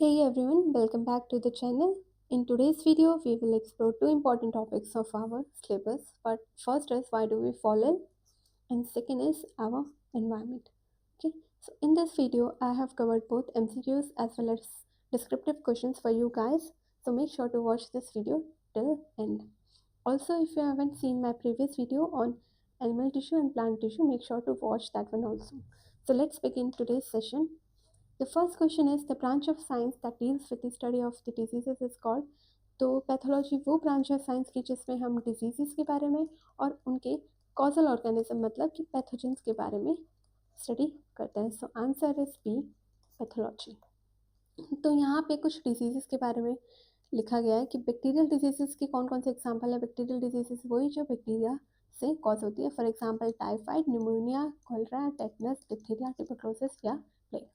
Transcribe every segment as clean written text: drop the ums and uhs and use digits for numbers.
Hey everyone, welcome back to the channel. In today's video, we will explore two important topics of our syllabus. But first is why do we fall ill, and second is our environment. Okay, so in this video, I have covered both MCQs as well as descriptive questions for you guys. So make sure to watch this video till end. Also, if you haven't seen my previous video on animal tissue and plant tissue, make sure to watch that one also. So let's begin today's session. The first question is the branch of science that deals with the study of the diseases is called. तो pathology वो branch है science की जिसमें हम diseases के बारे में और उनके कॉजल ऑर्गेनिज्म मतलब कि पैथोजेंस के बारे में स्टडी करते हैं. So answer is B, pathology. तो यहाँ पे कुछ डिजीजेस के बारे में लिखा गया है कि बैक्टीरियल डिजीजेस के कौन कौन से एग्जांपल है. बैक्टीरियल डिजीजेस वही जो बैक्टीरिया से कॉज होती है. For example typhoid, pneumonia, cholera, tetanus, diphtheria, tuberculosis या प्लेग.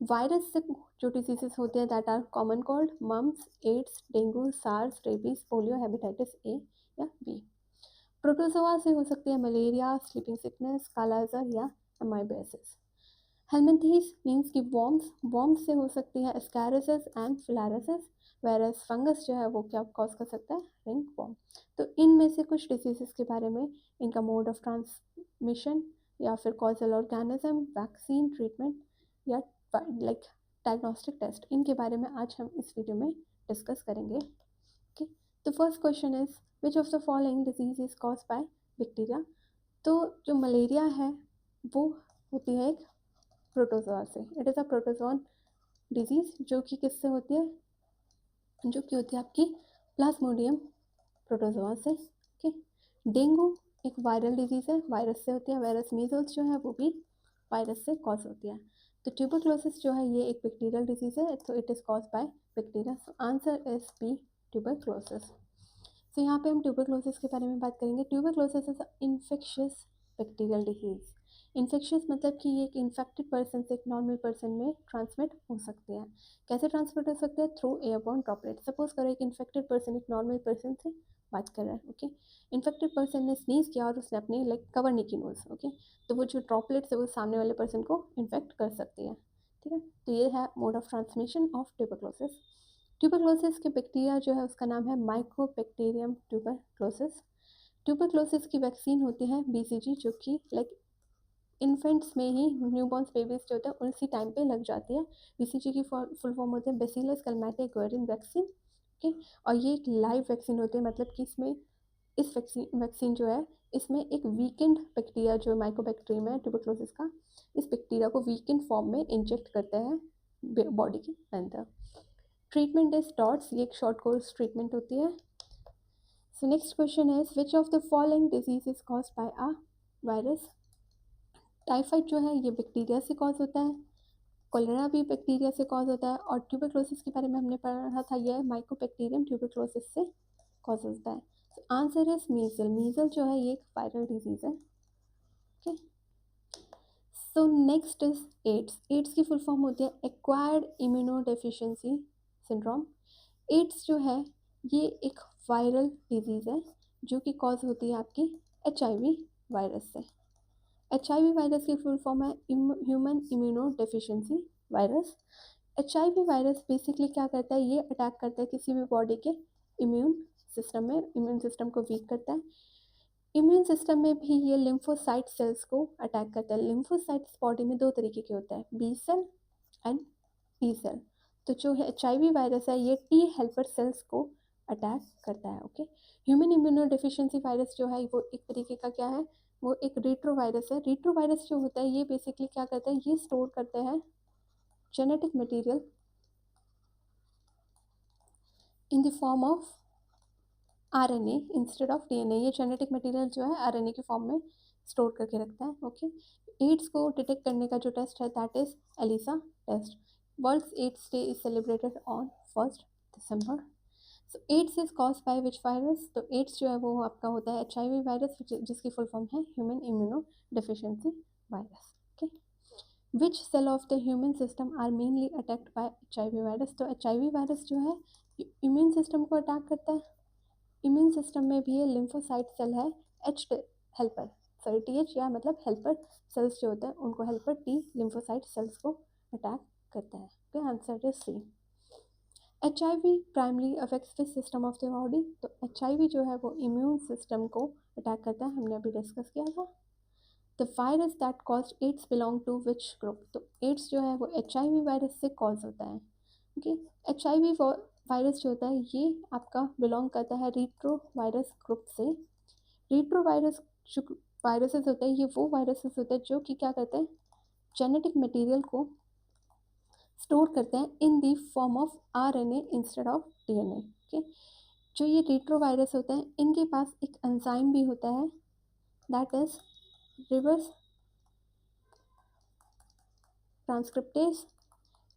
वायरस से जो डिजीजेस होते हैं that are common cold, mumps, AIDS, dengue, SARS, rabies, polio, hepatitis A या बी. प्रोटोजोआ से हो सकती है मलेरिया, स्लीपिंग सिकनेस, कालाजार या एमाइबेसिस. हेलमिंथीस मीन्स कि वॉर्म्स से हो सकती है एस्कैरिसिस एंड फिलारिसिस. वेरस फंगस जो है वो क्या कॉज कर सकता है, रिंग वॉर्म. तो इनमें से कुछ डिजीजेस के बारे में, इनका मोड ऑफ ट्रांसमिशन या फिर कॉजल ऑर्गेनिज्म, वैक्सीन, ट्रीटमेंट या लाइक डायग्नोस्टिक टेस्ट, इनके बारे में आज हम इस वीडियो में डिस्कस करेंगे. ओके, तो first question is which of the following disease is cause by bacteria. तो जो मलेरिया है वो होती है एक प्रोटोजोआ से. It is a protozoan disease जो कि किससे होती है, जो कि होती है आपकी प्लाज्मोडियम प्रोटोजोआ से. ओके, डेंगू एक वायरल डिजीज़ है, वायरस से होती है. वायरस मीजल्स जो है वो भी वायरस से कॉज होती है. तो ट्यूबरक्लोसिस जो है ये एक बैक्टीरियल डिजीज़ है, तो it is cause by bacteria. So answer is B, tuberculosis. सो यहाँ पे हम ट्यूबरक्लोसिस के बारे में बात करेंगे. Tuberculosis is infectious bacterial disease. Infectious मतलब कि ये एक इन्फेक्टेड पर्सन से एक नॉर्मल पर्सन में ट्रांसमिट हो सकती है. कैसे ट्रांसमिट हो सकते हैं, थ्रू एयरबोर्न ड्रॉपलेट. सपोज करो एक इन्फेक्टेड पर्सन एक नॉर्मल पर्सन से बात कर रहा है. ओके, इन्फेक्टेड पर्सन ने स्नीज किया और उसने अपनी कवर नहीं की नोज. ओके, तो वो जो ड्रॉपलेट्स है वो सामने वाले पर्सन को इन्फेक्ट कर सकती है. ठीक है, तो ये है mode of transmission of tuberculosis. Tuberculosis के बैक्टीरिया जो है उसका नाम है माइकोबैक्टीरियम ट्यूबरक्लोसिस. ट्यूबरक्लोसिस की वैक्सीन होती है BCG, जो कि इन्फेंट्स में ही, न्यूबॉर्न्स बेबीज जो होते हैं उसी टाइम पे लग जाती है. BCG की फुल फॉर्म होती है बेसिलस क्लैमाटिया गुएरिन वैक्सीन. ओके, और ये एक लाइव वैक्सीन होती है, मतलब कि इसमें इस वैक्सीन जो है इसमें एक वीकेंड बैक्टीरिया जो माइकोबैक्टीरियम है ट्यूबरक्लोसिस का, इस बैक्टीरिया को वीकेंड फॉर्म में इंजेक्ट करते हैं बॉडी के अंदर. ट्रीटमेंट इज डॉट्स, ये एक शॉर्ट कोर्स ट्रीटमेंट होती है. So next question is which of the following disease is cause bye a virus. Typhoid जो है ये बैक्टीरिया से कॉज होता है, कोलेरा भी बैक्टीरिया से कॉज होता है, और ट्यूबरक्लोसिस के बारे में हमने पढ़ा था ये माइकोबैक्टीरियम ट्यूबरक्लोसिस से कॉज होता है. तो आंसर इज मीजल. मीजल जो है ये एक वायरल डिजीज है. Okay, so next is AIDS. AIDS की फुल फॉर्म होती है एक्वायर्ड इम्यूनोडेफिशिएंसी सिंड्रोम. एड्स जो है ये एक वायरल डिजीज़ है जो कि कॉज होती है आपकी HIV वायरस से. HIV वायरस की फुल फॉर्म है human immunodeficiency virus. HIV virus basically क्या करता है, ये अटैक करता है किसी भी बॉडी के इम्यून सिस्टम में, इम्यून सिस्टम को वीक करता है. इम्यून सिस्टम में भी ये लिम्फोसाइट सेल्स को अटैक करता है. लिम्फोसाइट्स बॉडी में दो तरीके के होते हैं, B cell and T cell. तो जो है HIV वायरस है ये T हेल्पर सेल्स को अटैक करता है. Okay, human immunodeficiency virus जो है वो एक तरीके का क्या है, वो एक रेट्रो वायरस है. रेट्रो वायरस जो होता है ये बेसिकली क्या करता है, ये स्टोर करते हैं genetic material in the form of RNA instead of DNA. ये जेनेटिक मटेरियल जो है RNA के फॉर्म में स्टोर करके रखता है. ओके, एड्स को डिटेक्ट करने का जो टेस्ट है that is ELISA test. World AIDS day is celebrated on 1 December. So AIDS is cause by which virus. तो एड्स जो है वो आपका होता है HIV वायरस जिसकी फुल फॉर्म है human immunodeficiency virus. Okay, which cell of the human system are mainly attacked by HIV virus. तो HIV वायरस जो है इम्यून सिस्टम को अटैक करता है. इम्यून सिस्टम में भी ये लिम्फोसाइट सेल है H हेल्पर, सॉरी TH या मतलब हेल्पर सेल्स जो होते हैं उनको हेल्पर T लिम्फोसाइट सेल्स को अटैक करता है. Okay, answer is C. HIV primarily affects the system of the body. तो HIV जो है वो इम्यून सिस्टम को अटैक करता है, हमने अभी डिस्कस किया था। The virus that cause AIDS belong to which group. तो एड्स जो है वो HIV वायरस से कॉज होता है। ओके, HIV वायरस जो होता है ये आपका बिलोंग करता है रीट्रो वायरस ग्रुप से। रीट्रो वायरस जो वायरसेस होते हैं ये वो वायरसेस होते हैं जो कि क्या करते हैं, जेनेटिक मटेरियल को स्टोर करते हैं in the form of RNA instead of DNA। Okay, जो ये रीट्रो वायरस होते हैं इनके पास एक एंजाइम भी होता है दैट इज रिवर्स ट्रांसक्रिप्टेज।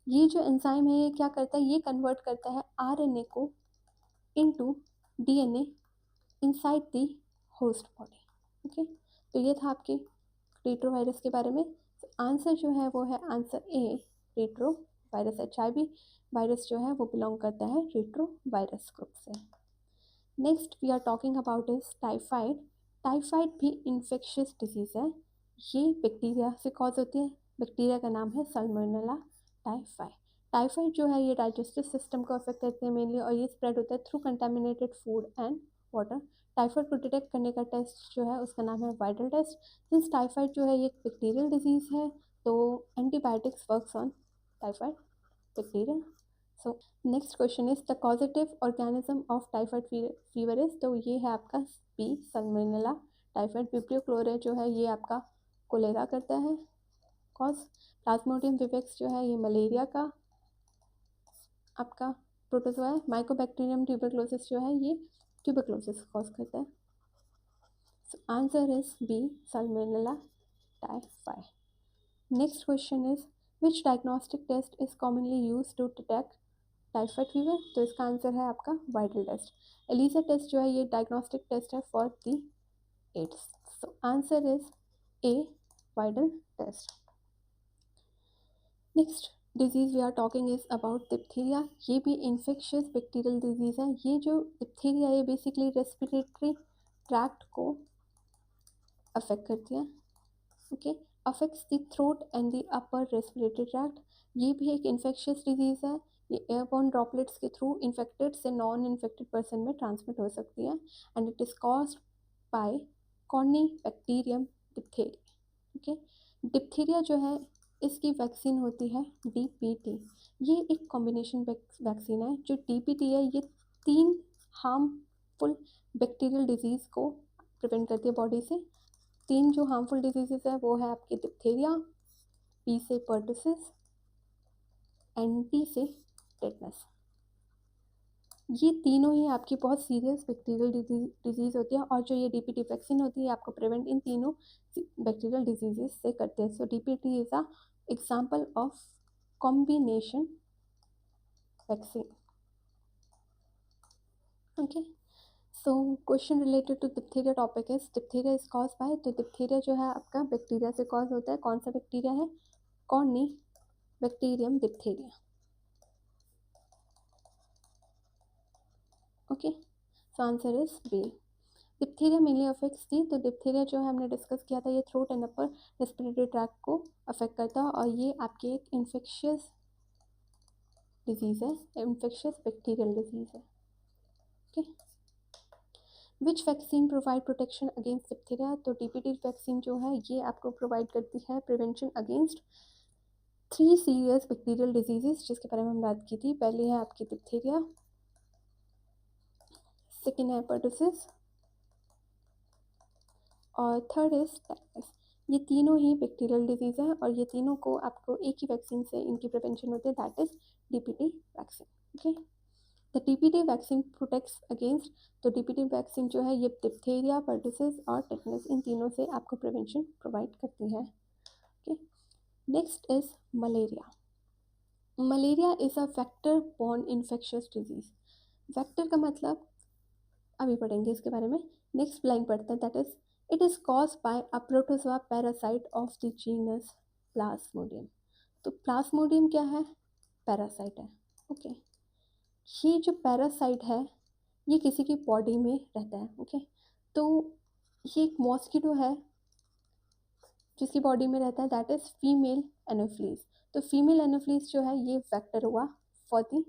ये जो एंजाइम है ये क्या करता है, ये कन्वर्ट करता है RNA को into DNA inside the host body. Okay, तो ये था आपके रीट्रो वायरस के बारे में। आंसर जो है वो है answer A, retro virus. HIV virus जो है वो बिलोंग करता है रीट्रो वायरस ग्रुप से। Next we are talking about is typhoid. Typhoid भी इन्फेक्शियस डिजीज़ है, ये बैक्टीरिया से कॉज होती है। बैक्टीरिया का नाम है सल्मोनेला टाइफाइड। टाइफाइड जो है ये डाइजेस्टिव सिस्टम को अफेक्ट करते हैं मेनली, और ये स्प्रेड होता है through contaminated food and water. Typhoid को डिटेक्ट करने का टेस्ट जो है उसका नाम है वाइटल टेस्ट। सिंस टाइफाइड जो है ये एक बैक्टीरियल डिजीज़ है तो antibiotics works on typhoid bacteria. So next question is the causative organism of typhoid fever is. तो ये है आपका बी, सल्मोनेला टाइफाइड। विब्रियो क्लोरे जो है ये आपका कोलेरा करता है कॉज। प्लाज्मोडियम विवेक्स जो है ये मलेरिया का आपका प्रोटोजोआ है। माइकोबैक्टीरियम ट्यूबरक्लोसिस जो है ये ट्यूबरक्लोसिस कॉज करता है। So answer is B, salmonella typhoid. Next question is which diagnostic test is commonly use to detect typhoid fever. तो इसका आंसर है आपका वाइटल टेस्ट। एलिसा टेस्ट जो है ये डायग्नोस्टिक टेस्ट है for the AIDS. So answer is A, Widal test. Next disease we are talking is about diphtheria. ये भी इन्फेक्शियस बैक्टीरियल डिजीज़ है। ये जो डिप्थीरिया है बेसिकली रेस्पिरेटरी ट्रैक्ट को अफेक्ट करती है। Okay, affects the throat and the upper respiratory tract. ये भी एक इन्फेक्शियस डिजीज़ है, ये एयरबोर्न ड्रॉपलेट्स के थ्रू इन्फेक्टेड से नॉन इन्फेक्टेड पर्सन में ट्रांसमिट हो सकती है and it is caused by corynebacterium diphtheria. Okay, diphtheria जो है इसकी वैक्सीन होती है DPT। ये एक कॉम्बिनेशन वैक्सीन है। जो DPT है ये 3 हार्मफुल बैक्टीरियल डिजीज़ को प्रिवेंट करती है बॉडी से। 3 जो हार्मफुल डिजीजेस है वो है आपकी डिप्थेरिया, P से पर्टुसिस एंड T से टेटनस। ये तीनों ही आपकी बहुत सीरियस बैक्टीरियल डिजीज़ होती है, और जो ये DPT वैक्सीन होती है आपको प्रिवेंट इन तीनों बैक्टीरियल डिजीजेस से करते हैं। So DPT is a example of combination vaccine. Okay, so question related to diphtheria topic is diphtheria is cause by. तो डिप्थीरिया जो है आपका बैक्टीरिया से कॉज होता है। कौन सा बैक्टीरिया है, corynebacterium diphtheria. Okay, so answer is B. Diphtheria mainly affects the. तो डिप्थीरिया जो है हमने डिस्कस किया था ये throat and upper respiratory tract को अफेक्ट करता है, और ये आपकी एक इन्फेक्शियस डिजीज़ है, इन्फेक्शियस बैक्टीरियल डिजीज़ है। Okay, which vaccine provide protection against diphtheria. तो DPT वैक्सीन जो है ये आपको प्रोवाइड करती है prevention against 3 serious bacterial diseases जिसके बारे में हम बात की थी। पहली है आपकी डिप्थीरिया, सेकेंड है पर्टुसिस और थर्ड इज टेटनस। ये तीनों ही बैक्टीरियल डिजीज़ हैं और ये तीनों को आपको एक ही वैक्सीन से इनकी प्रिवेंशन होती है, that is DPT vaccine. Okay, the DPT vaccine protects against. तो DPT वैक्सीन जो है ये डिप्थीरिया, पर्टुसिस और टेटनस इन तीनों से आपको प्रिवेंशन प्रोवाइड करती है। Okay, next is malaria. Malaria is a vector borne infectious disease. Vector का मतलब अभी पढ़ेंगे इसके बारे में। नेक्स्ट लाइन पढ़ते हैं, that is it is cause bye a protozoa parasite of the genus Plasmodium. तो प्लाज्मोडियम क्या है, पैरासाइट है। ओके, ये जो पैरासाइट है ये किसी की बॉडी में रहता है। ओके, तो ये एक मॉस्किटो है जिसकी बॉडी में रहता है, दैट इज फीमेल एनोफ्लीज। तो फीमेल एनोफ्लीज जो है ये वेक्टर हुआ फॉर दी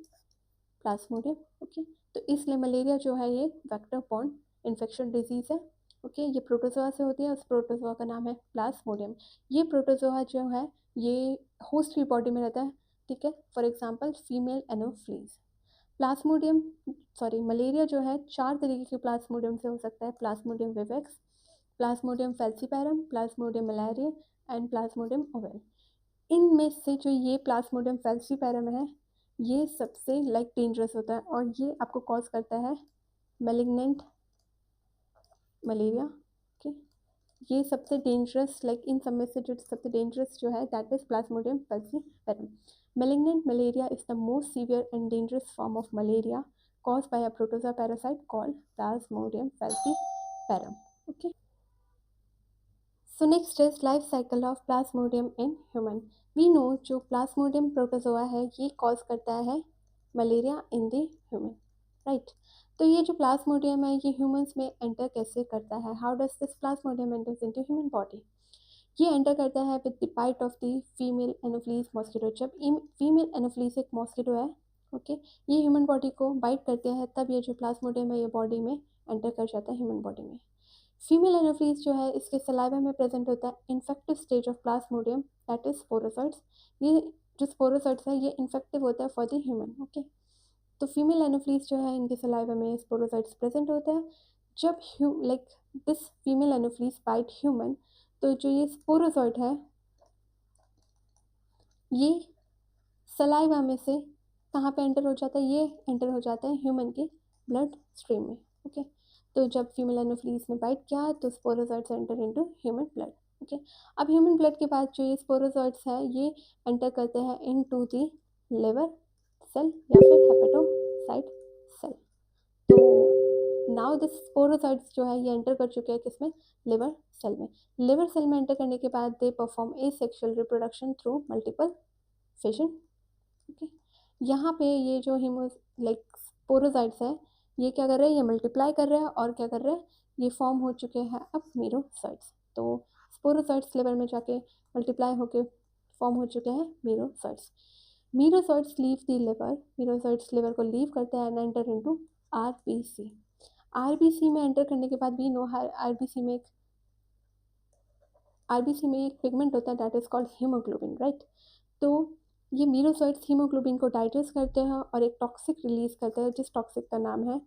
प्लाज्मोडियम। ओके, तो इसलिए मलेरिया जो है ये वेक्टर बॉर्न इन्फेक्शन डिजीज़ है। ओके, ये प्रोटोजोआ से होती है, उस प्रोटोजोआ का नाम है प्लाज्मोडियम। ये प्रोटोजोआ जो है ये होस्ट की बॉडी में रहता है, ठीक है। For example female Anopheles. Plasmodium malaria जो है 4 तरीके के प्लाज्मोडियम से हो सकता है। Plasmodium vivax, Plasmodium falciparum, Plasmodium malaria and Plasmodium oval. इनमें से जो ये प्लाज्मोडियम फैल्सीपैरम है ये सबसे डेंजरस होता है और ये आपको कॉज करता है मैलिग्नेंट मलेरिया। ओके, ये सबसे डेंजरस इन सब में से जो सबसे डेंजरस जो है that is Plasmodium falciparum. Malignant malaria is the most severe and dangerous form of malaria caused by a protozoa parasite called Plasmodium falciparum. Okay. So next is life cycle of Plasmodium in human. We know जो Plasmodium protozoa है ये cause करता है malaria in the human, right? तो ये जो Plasmodium है ये humans में enter कैसे करता है? How does this Plasmodium enters into human body? ये एंटर करता है with the bite of the female anopheles mosquito. जब फीमेल एनोफ्लीज एक मॉस्किटो है, ओके, ये ह्यूमन बॉडी को बाइट करते हैं तब ये जो प्लाज्मोडियम है ये बॉडी में एंटर कर जाता है ह्यूमन बॉडी में। फीमेल एनोफ्लीज जो है इसके सलाइवा में प्रेजेंट होता है infective stage of plasmodium that is sporozoites. ये जो स्पोरोसाइट्स है ये इन्फेक्टिव होता है फॉर द ह्यूमन। ओके, तो फीमेल एनोफ्लीज जो है इनके सलाइवा में स्पोरोसाइट्स प्रेजेंट होते हैं। जब this female anopheles bite human तो जो ये स्पोरोजॉइट है ये सलाइवा में से कहाँ पे एंटर हो जाता है? ये एंटर हो जाता है ह्यूमन के ब्लड स्ट्रीम में। ओके, तो जब फीमेल एनोफ्लीज ने बाइट किया तो sporozoites enter into human blood. Okay, अब ह्यूमन ब्लड के बाद जो ये स्पोरोजॉइट्स है ये एंटर करते हैं इनटू द लिवर सेल या फिर हेपेटोसाइट सेल। तो नाउ दिस स्पोरोजॉइट्स जो है ये एंटर कर चुके हैं किसमें? लिवर सेल में। लिवर सेल में एंटर करने के बाद they perform asexual reproduction through multiple fission. Okay, यहाँ पे ये जो स्पोरोजाइट्स है ये क्या कर रहे हैं? ये मल्टीप्लाई कर रहे हैं और क्या कर रहे हैं? ये फॉर्म हो चुके हैं अब मीरोसाइट्स। तो स्पोरोसाइट्स लिवर में जाके मल्टीप्लाई होके फॉर्म हो चुके हैं मीरोसाइट्स। मीरोसाइट्स लीव द लिवर, मीरोसाइट्स लिवर को लीव करते हैं and enter into RBC. RBC में एंटर करने के बाद वी नो आरबीसी में एक पिगमेंट होता है that is called haemoglobin, right? तो ये मीरोसाइट्स हीमोग्लोबिन को डाइजेस्ट करते हैं और एक टॉक्सिक रिलीज करते हैं जिस टॉक्सिक का नाम है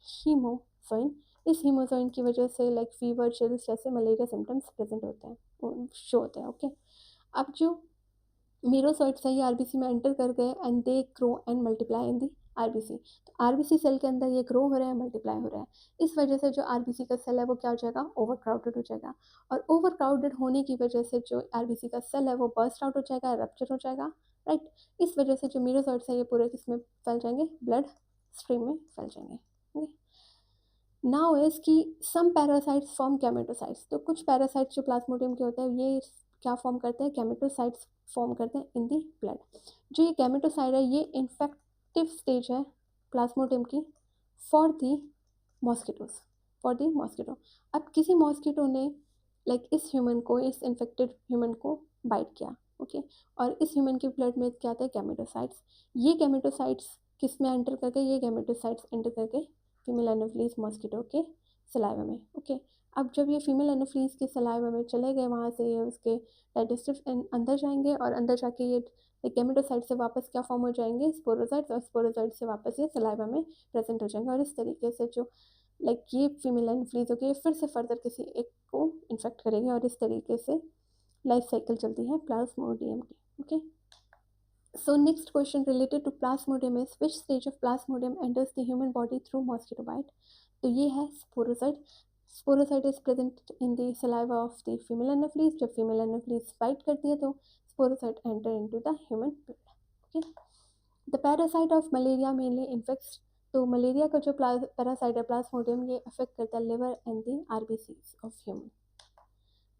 हीमोसाइन। इस हीमोसाइन की वजह से फीवर, चिल्स जैसे मलेरिया सिम्टम्स प्रेजेंट होते हैं, शो होते हैं। ओके, अब जो मीरोसाइट्स है ये आरबीसी में एंटर कर गए and they grow and multiply in the RBC. तो आरबीसी सेल के अंदर ये ग्रो हो रहा है, मल्टीप्लाई हो रहा है। इस वजह से जो आरबीसी का सेल है वो क्या हो जाएगा? ओवर क्राउडेड हो जाएगा और ओवर क्राउडेड होने की वजह से जो आरबीसी का सेल है वो बर्स्ट आउट हो जाएगा, रप्चर हो जाएगा, राइट? इस वजह से जो मीरोसाइट्स है ये पूरे किसमें फैल जाएंगे? ब्लड स्ट्रीम में फैल जाएंगे। नाउ इज कि सम पैरासाइट्स फॉर्म गैमेटोसाइट्स। तो कुछ पैरासाइट्स जो प्लाज्मोडियम के होते हैं ये क्या फॉर्म करते हैं? गैमेटोसाइट्स फॉर्म करते हैं इन दी ब्लड। जो ये गैमेटोसाइट है ये इन्फेक्टिव स्टेज है प्लाज्मोडियम की फॉर दी मॉस्किटो। अब किसी मॉस्किटो ने इस ह्यूमन को, इस इन्फेक्टेड ह्यूमन को बाइट किया, ओके, और इस ह्यूमन के ब्लड में क्या आते हैं? गैमेटोसाइट्स। ये गैमेटोसाइट्स किस में एंटर करके? ये गैमेटोसाइट्स एंटर करके फीमेल एनोफ्लीज मॉस्किटो के सलाइवा में। ओके, अब जब ये फीमेल एनोफ्लीज के सलाइवा में चले गए वहाँ से ये उसके डाइजेस्टिव अंदर जाएंगे और अंदर जाके ये गैमेटोसाइट से वापस क्या फॉर्म हो जाएंगे? स्पोरोसाइट्स, और स्पोरोसाइट से वापस ये सलाइवा में प्रेजेंट हो जाएंगे और इस तरीके से जो ये फीमेल एनोफ्लीज होगी फिर से फर्दर किसी एक को इन्फेक्ट करेंगे और इस तरीके से लाइफ साइकिल चलती है प्लाज्मोडियम की। Okay, so next question related to plasmodium is which stage of plasmodium enters the human body through mosquito bite? तो ये है sporozoite. Sporozoite is present in the saliva of the female anopheles. जब female anopheles bite करती है तो sporozoite enter into the human blood. Okay, the parasite of malaria mainly infects. तो malaria का जो पैरासाइट है प्लाज्मोडियम ये अफेक्ट करता है liver and the RBCs of human.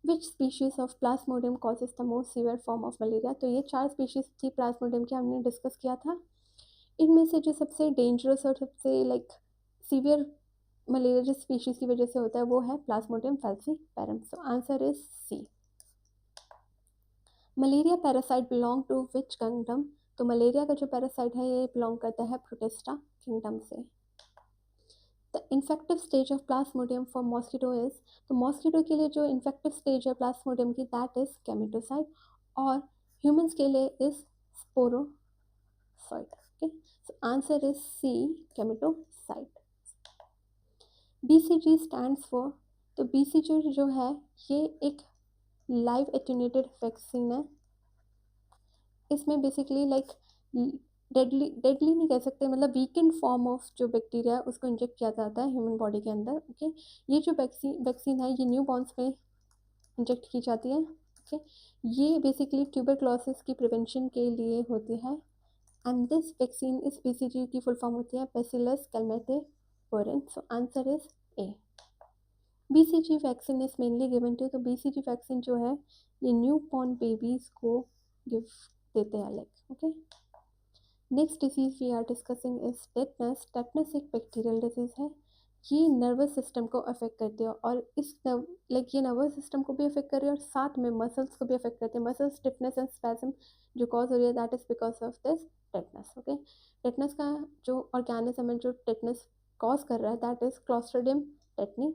Which species of plasmodium causes the most severe form of malaria? तो ये 4 species थी प्लाज्मोडियम की, हमने डिस्कस किया था। इनमें से जो सबसे डेंजरस और सबसे सीवियर मलेरिया जिस स्पीशीज की वजह से होता है वो है plasmodium falciparum. So answer is C. Malaria parasite belong to which kingdom? तो मलेरिया का जो पैरासाइट है ये बिलोंग करता है प्रोटिस्टा किंगडम से। The infective stage of plasmodium for mosquito is, तो मॉस्किटो के लिए जो इन्फेक्टिव स्टेज है प्लाज्मोडियम की दैट इज गेमेटोसाइट, और ह्यूमंस के लिए is sporozoite. Okay, so answer is C, gametocyte. BCG stands for, तो BCG जो है ये एक लाइव एटेन्यूएटेड वैक्सीन है। इसमें बेसिकली लाइक डेडली नहीं कह सकते, मतलब वीकेंड फॉर्म ऑफ जो बैक्टीरिया है उसको इंजेक्ट किया जाता है ह्यूमन बॉडी के अंदर। ओके, ये जो वैक्सीन है ये न्यू बॉर्न्स में इंजेक्ट की जाती है। ओके, ये बेसिकली ट्यूबरक्लोसिस की प्रिवेंशन के लिए होती है। एंड दिस वैक्सीन इस BCG की फुल फॉर्म होती है bacillus Calmette Guerin. So answer is A. BCG vaccine is mainly given to, तो BCG वैक्सीन जो है ये न्यू बॉर्न बेबीज को गिव देते हैं like. Okay, next disease we are discussing is tetanus. Tetanus एक बैक्टीरियल डिजीज है, ये नर्वस सिस्टम को अफेक्ट करती है, और इस ये नर्वस सिस्टम को भी अफेक्ट कर रही है और साथ में मसल्स को भी अफेक्ट करती है। मसल स्टिफनेस एंड स्पैज्म जो कॉज हो रही है that is because of this tetanus. Okay, tetanus का जो ऑर्गेनिज्म है जो टेटनस कॉज कर रहा है that is Clostridium tetani.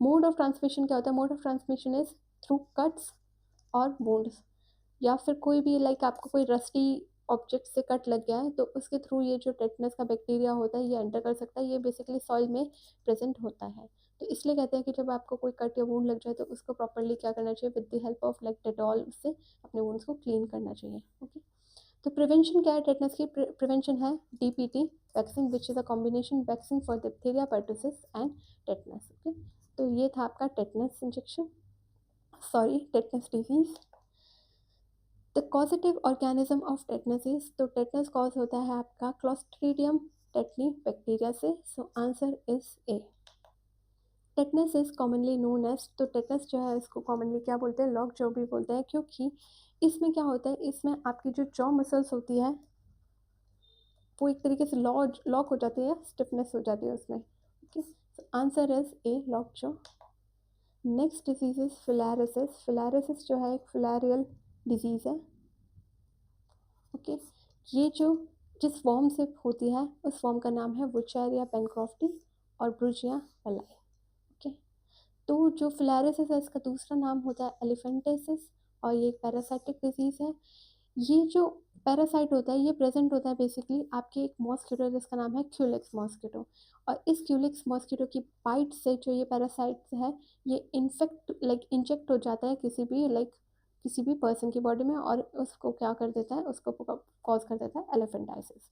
Mode of transmission क्या होता है? Mode of transmission is through cuts और वुंड्स, या फिर कोई भी लाइक आपको कोई रस्टी ऑब्जेक्ट से कट लग गया है तो उसके थ्रू ये जो टेटनस का बैक्टीरिया होता है ये एंटर कर सकता है। ये बेसिकली सॉइल में प्रेजेंट होता है, तो इसलिए कहते हैं कि जब आपको कोई कट या वूंड लग जाए तो उसको प्रॉपरली क्या करना चाहिए, with the help of like Dettol उससे अपने वूंड्स को क्लीन करना चाहिए। ओके, तो प्रिवेंशन क्या है टेटनस की? प्रिवेंशन है DPT vaccine which is a combination vaccine for diphtheria, pertussis and tetanus. Okay, तो ये था आपका tetanus injection, sorry tetanus disease. The causative organism of tetanus is, तो टेटनस कॉज होता है आपका क्लॉस्ट्रीडियम टेटनी बैक्टीरिया से। So answer is A. Tetanus is commonly known as, तो टेटनस जो है इसको कॉमनली क्या बोलते हैं? लॉक जॉ भी बोलते हैं, क्योंकि इसमें क्या होता है, इसमें आपकी जो जॉ मसल्स होती है वो एक तरीके से लॉक हो जाती है, स्टिफनेस हो जाती है उसमें। Okay, so answer is A, lockjaw. Next disease is filariasis. Filariasis जो है एक फिलैरियल डिजीज़ है। ओके, ये जो जिस फॉर्म से होती है उस फॉर्म का नाम है वुचेरिया बेनक्रॉफ्टी और ब्रुजिया मलाई। ओके, तो जो फिलैरिसिस है इसका दूसरा नाम होता है एलिफेंटेसिस, और ये एक पैरासाइटिक डिजीज़ है। ये जो पैरासाइट होता है ये प्रेजेंट होता है बेसिकली आपके एक मॉस्किटो जिसका नाम है क्यूलिक्स मॉस्किटो, और इस क्यूलिक्स मॉस्किटो की बाइट से जो ये पैरासाइट है ये इंजेक्ट हो जाता है किसी भी पर्सन की बॉडी में, और उसको क्या कर देता है, उसको कॉज कर देता है एलिफेंटाइसिस।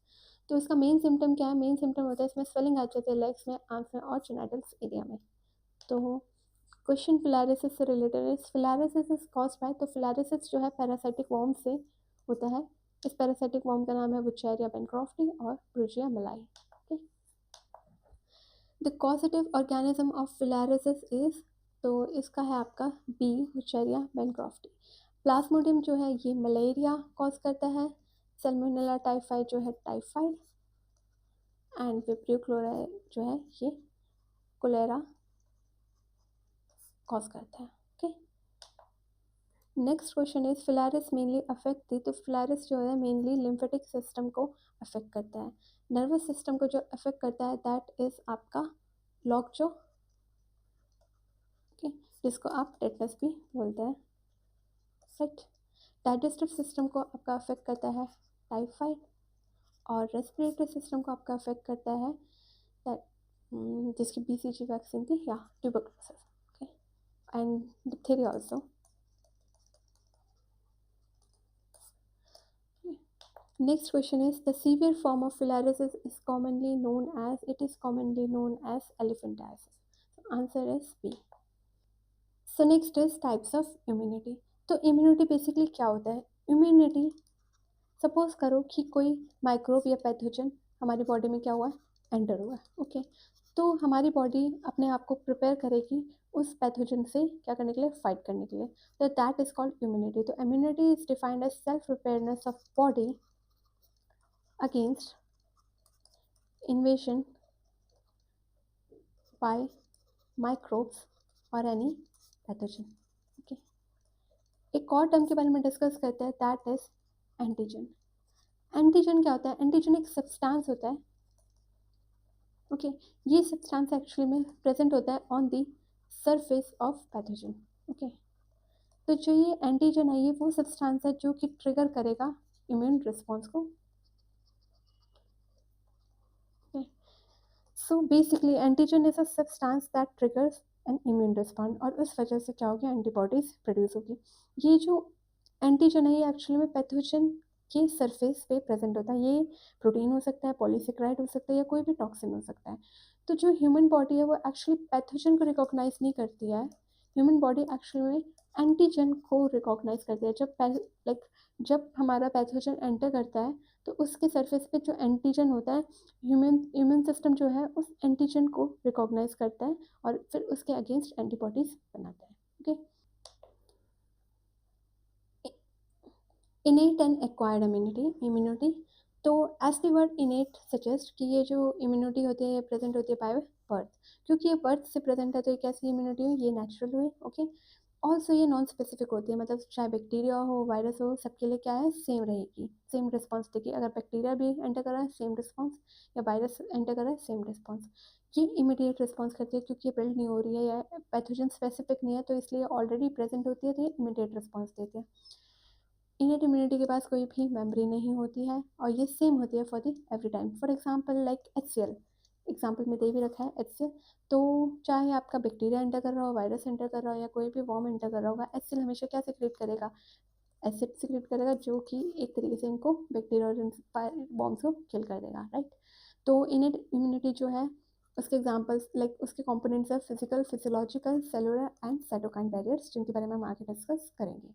तो इसका मेन सिम्टम क्या है? मेन सिम्टम होता है इसमें स्वेलिंग आ जाती है लेग्स में, आंख में और जेनिटल्स एरिया में। तो क्वेश्चन फिलैरिसिस से रिलेटेड है। फिलैरिसिस इज कॉज्ड बाय, तो फिलैरिसिस जो है पैरासाइटिक वॉर्म से होता है। इस पैरासाइटिक वॉर्म का नाम है वुचेरिया बेनक्रॉफ्टी और brugia malayi. Okay, the causative organism of filariasis is, तो इसका है आपका बी, वुचेरिया बेनक्रॉफ्टी। प्लाज्मोडियम जो है ये मलेरिया कॉज करता है। सैल्मोनेला टाइफाइड जो है टाइफाइड, एंड विब्रियो क्लोराई जो है ये कोलेरा कॉज करता है। Okay, next question is filariasis mainly affect the, तो फिलैरिस जो है मेनली लिम्फेटिक सिस्टम को अफेक्ट करता है। नर्वस सिस्टम को जो अफेक्ट करता है दैट इज आपका लॉकजॉ, ओके, जिसको आप टेटनस भी बोलते हैं, राइट। डाइजेस्टिव सिस्टम को आपका अफेक्ट करता है टाइफाइड, और रेस्पिरेटरी सिस्टम को आपका अफेक्ट करता है जिसकी BCG वैक्सीन थी, या tuberculosis, okay, and diphtheria also. Next question is the severe form of filariasis is commonly known as elephantiasis. So answer is B. So next is types of immunity. तो immunity basically क्या होता है? Immunity, suppose करो कि कोई microbe या pathogen हमारी body में क्या हुआ है, एंटर हुआ है। ओके, तो हमारी बॉडी अपने आप को प्रिपेयर करेगी उस पैथोजन से क्या करने के लिए, फाइट करने के लिए। तो दैट इज कॉल्ड इम्यूनिटी। तो immunity is defined as self preparedness of body against invasion by microbes or any pathogen. Okay, एक और टर्म के बारे में डिस्कस करते हैं दैट इज एंटीजन। एंटीजन क्या होता है? एंटीजन एक सब्सटेंस होता है, ओके ये सब्सटेंस एक्चुअली में प्रेजेंट होता है on the surface of pathogen, okay तो जो ये एंटीजन है ये वो सब्सटेंस है जो कि ट्रिगर करेगा इम्यून रिस्पॉन्स को, so basically antigen is a substance that triggers N immune response और उस वजह से क्या होगी? एंटीबॉडीज प्रोड्यूस होगी। ये जो एंटीजन है ये एक्चुअली में पैथोजन के सरफेस पे प्रेजेंट होता है, ये प्रोटीन हो सकता है, पॉलीसेकेराइड हो सकता है या कोई भी टॉक्सिन हो सकता है। तो जो ह्यूमन बॉडी है वो एक्चुअली पैथोजन को रिकॉग्नाइज नहीं करती है, ह्यूमन बॉडी एक्चुअली में एंटीजन को रिकॉग्नाइज करती है। जब हमारा पैथोजन एंटर करता है तो उसके सरफेस पे जो एंटीजन होता है ह्यूमन इम्यून सिस्टम जो है उस एंटीजन को रिकॉग्नाइज करता है और फिर उसके अगेंस्ट एंटीबॉडीज बनाता है, okay innate and acquired immunity तो as the word innate suggest कि ये जो इम्यूनिटी होती है प्रेजेंट होती है बाय बर्थ, क्योंकि ये बर्थ से प्रेजेंट है तो ये कैसी इम्यूनिटी हुई? ये नेचुरल हुई, ओके ऑल्सो ये नॉन स्पेसिफिक होती है, मतलब चाहे बैक्टीरिया हो वायरस हो सबके लिए क्या है? सेम रहेगी, सेम रिस्पॉन्स देगी। अगर बैक्टीरिया भी एंटर कर रहा है सेम रिस्पॉन्स, या वायरस एंटर कर रहा है सेम रिस्पॉन्स, ये इमीडिएट रिस्पॉन्स करती है क्योंकि ये बिल्ड नहीं हो रही है या पैथोजन स्पेसिफिक नहीं है तो इसलिए ऑलरेडी प्रेजेंट होती है तो ये इमीडिएट रिस्पॉन्स देती है। इनेट इम्यूनिटी के पास कोई भी मेमोरी नहीं होती है और ये सेम होती है for the every time. For example like HCl, example में दे भी रखा है HCl, तो चाहे आपका बैक्टीरिया एंटर कर रहा हो, वायरस एंटर कर रहा हो या कोई भी वॉर्म एंटर कर रहा होगा, HCl हमेशा क्या सिक्रेट करेगा? एसिड सिक्रेट करेगा जो कि एक तरीके से इनको बैक्टीरिया और वॉर्म्स को किल कर देगा, राइट। तो इनेट इम्यूनिटी जो है उसके एग्जांपल्स लाइक उसके कंपोनेंट्स है physical, physiological, cellular and cytokine barriers, जिनके बारे में हम आगे डिस्कस करेंगे।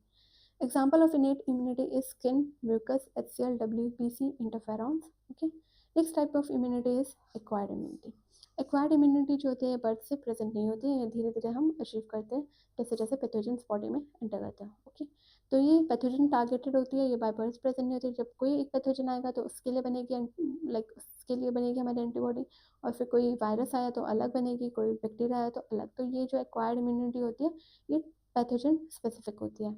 Example of innate immunity is skin, mucus, HCl, WBC, interferons. Okay. Next type of immunity is acquired immunity. Acquired immunity जो होती है बर्थ से प्रेजेंट नहीं होती है, धीरे धीरे हम अचीव करते हैं जैसे जैसे पैथोजन्स बॉडी में एंटर करते हैं, ओके तो ये पैथोजन टारगेटेड होती है, ये बाय बर्थ प्रेजेंट नहीं होती। जब कोई एक पैथोजन आएगा तो उसके लिए बनेगी लाइक उसके लिए बनेगी हमारी एंटीबॉडी, और फिर कोई वायरस आया तो अलग बनेगी, कोई बैक्टीरिया आया तो अलग। तो ये जो एक्वायर्ड इम्यूनिटी होती है ये पैथोजन स्पेसिफिक होती है।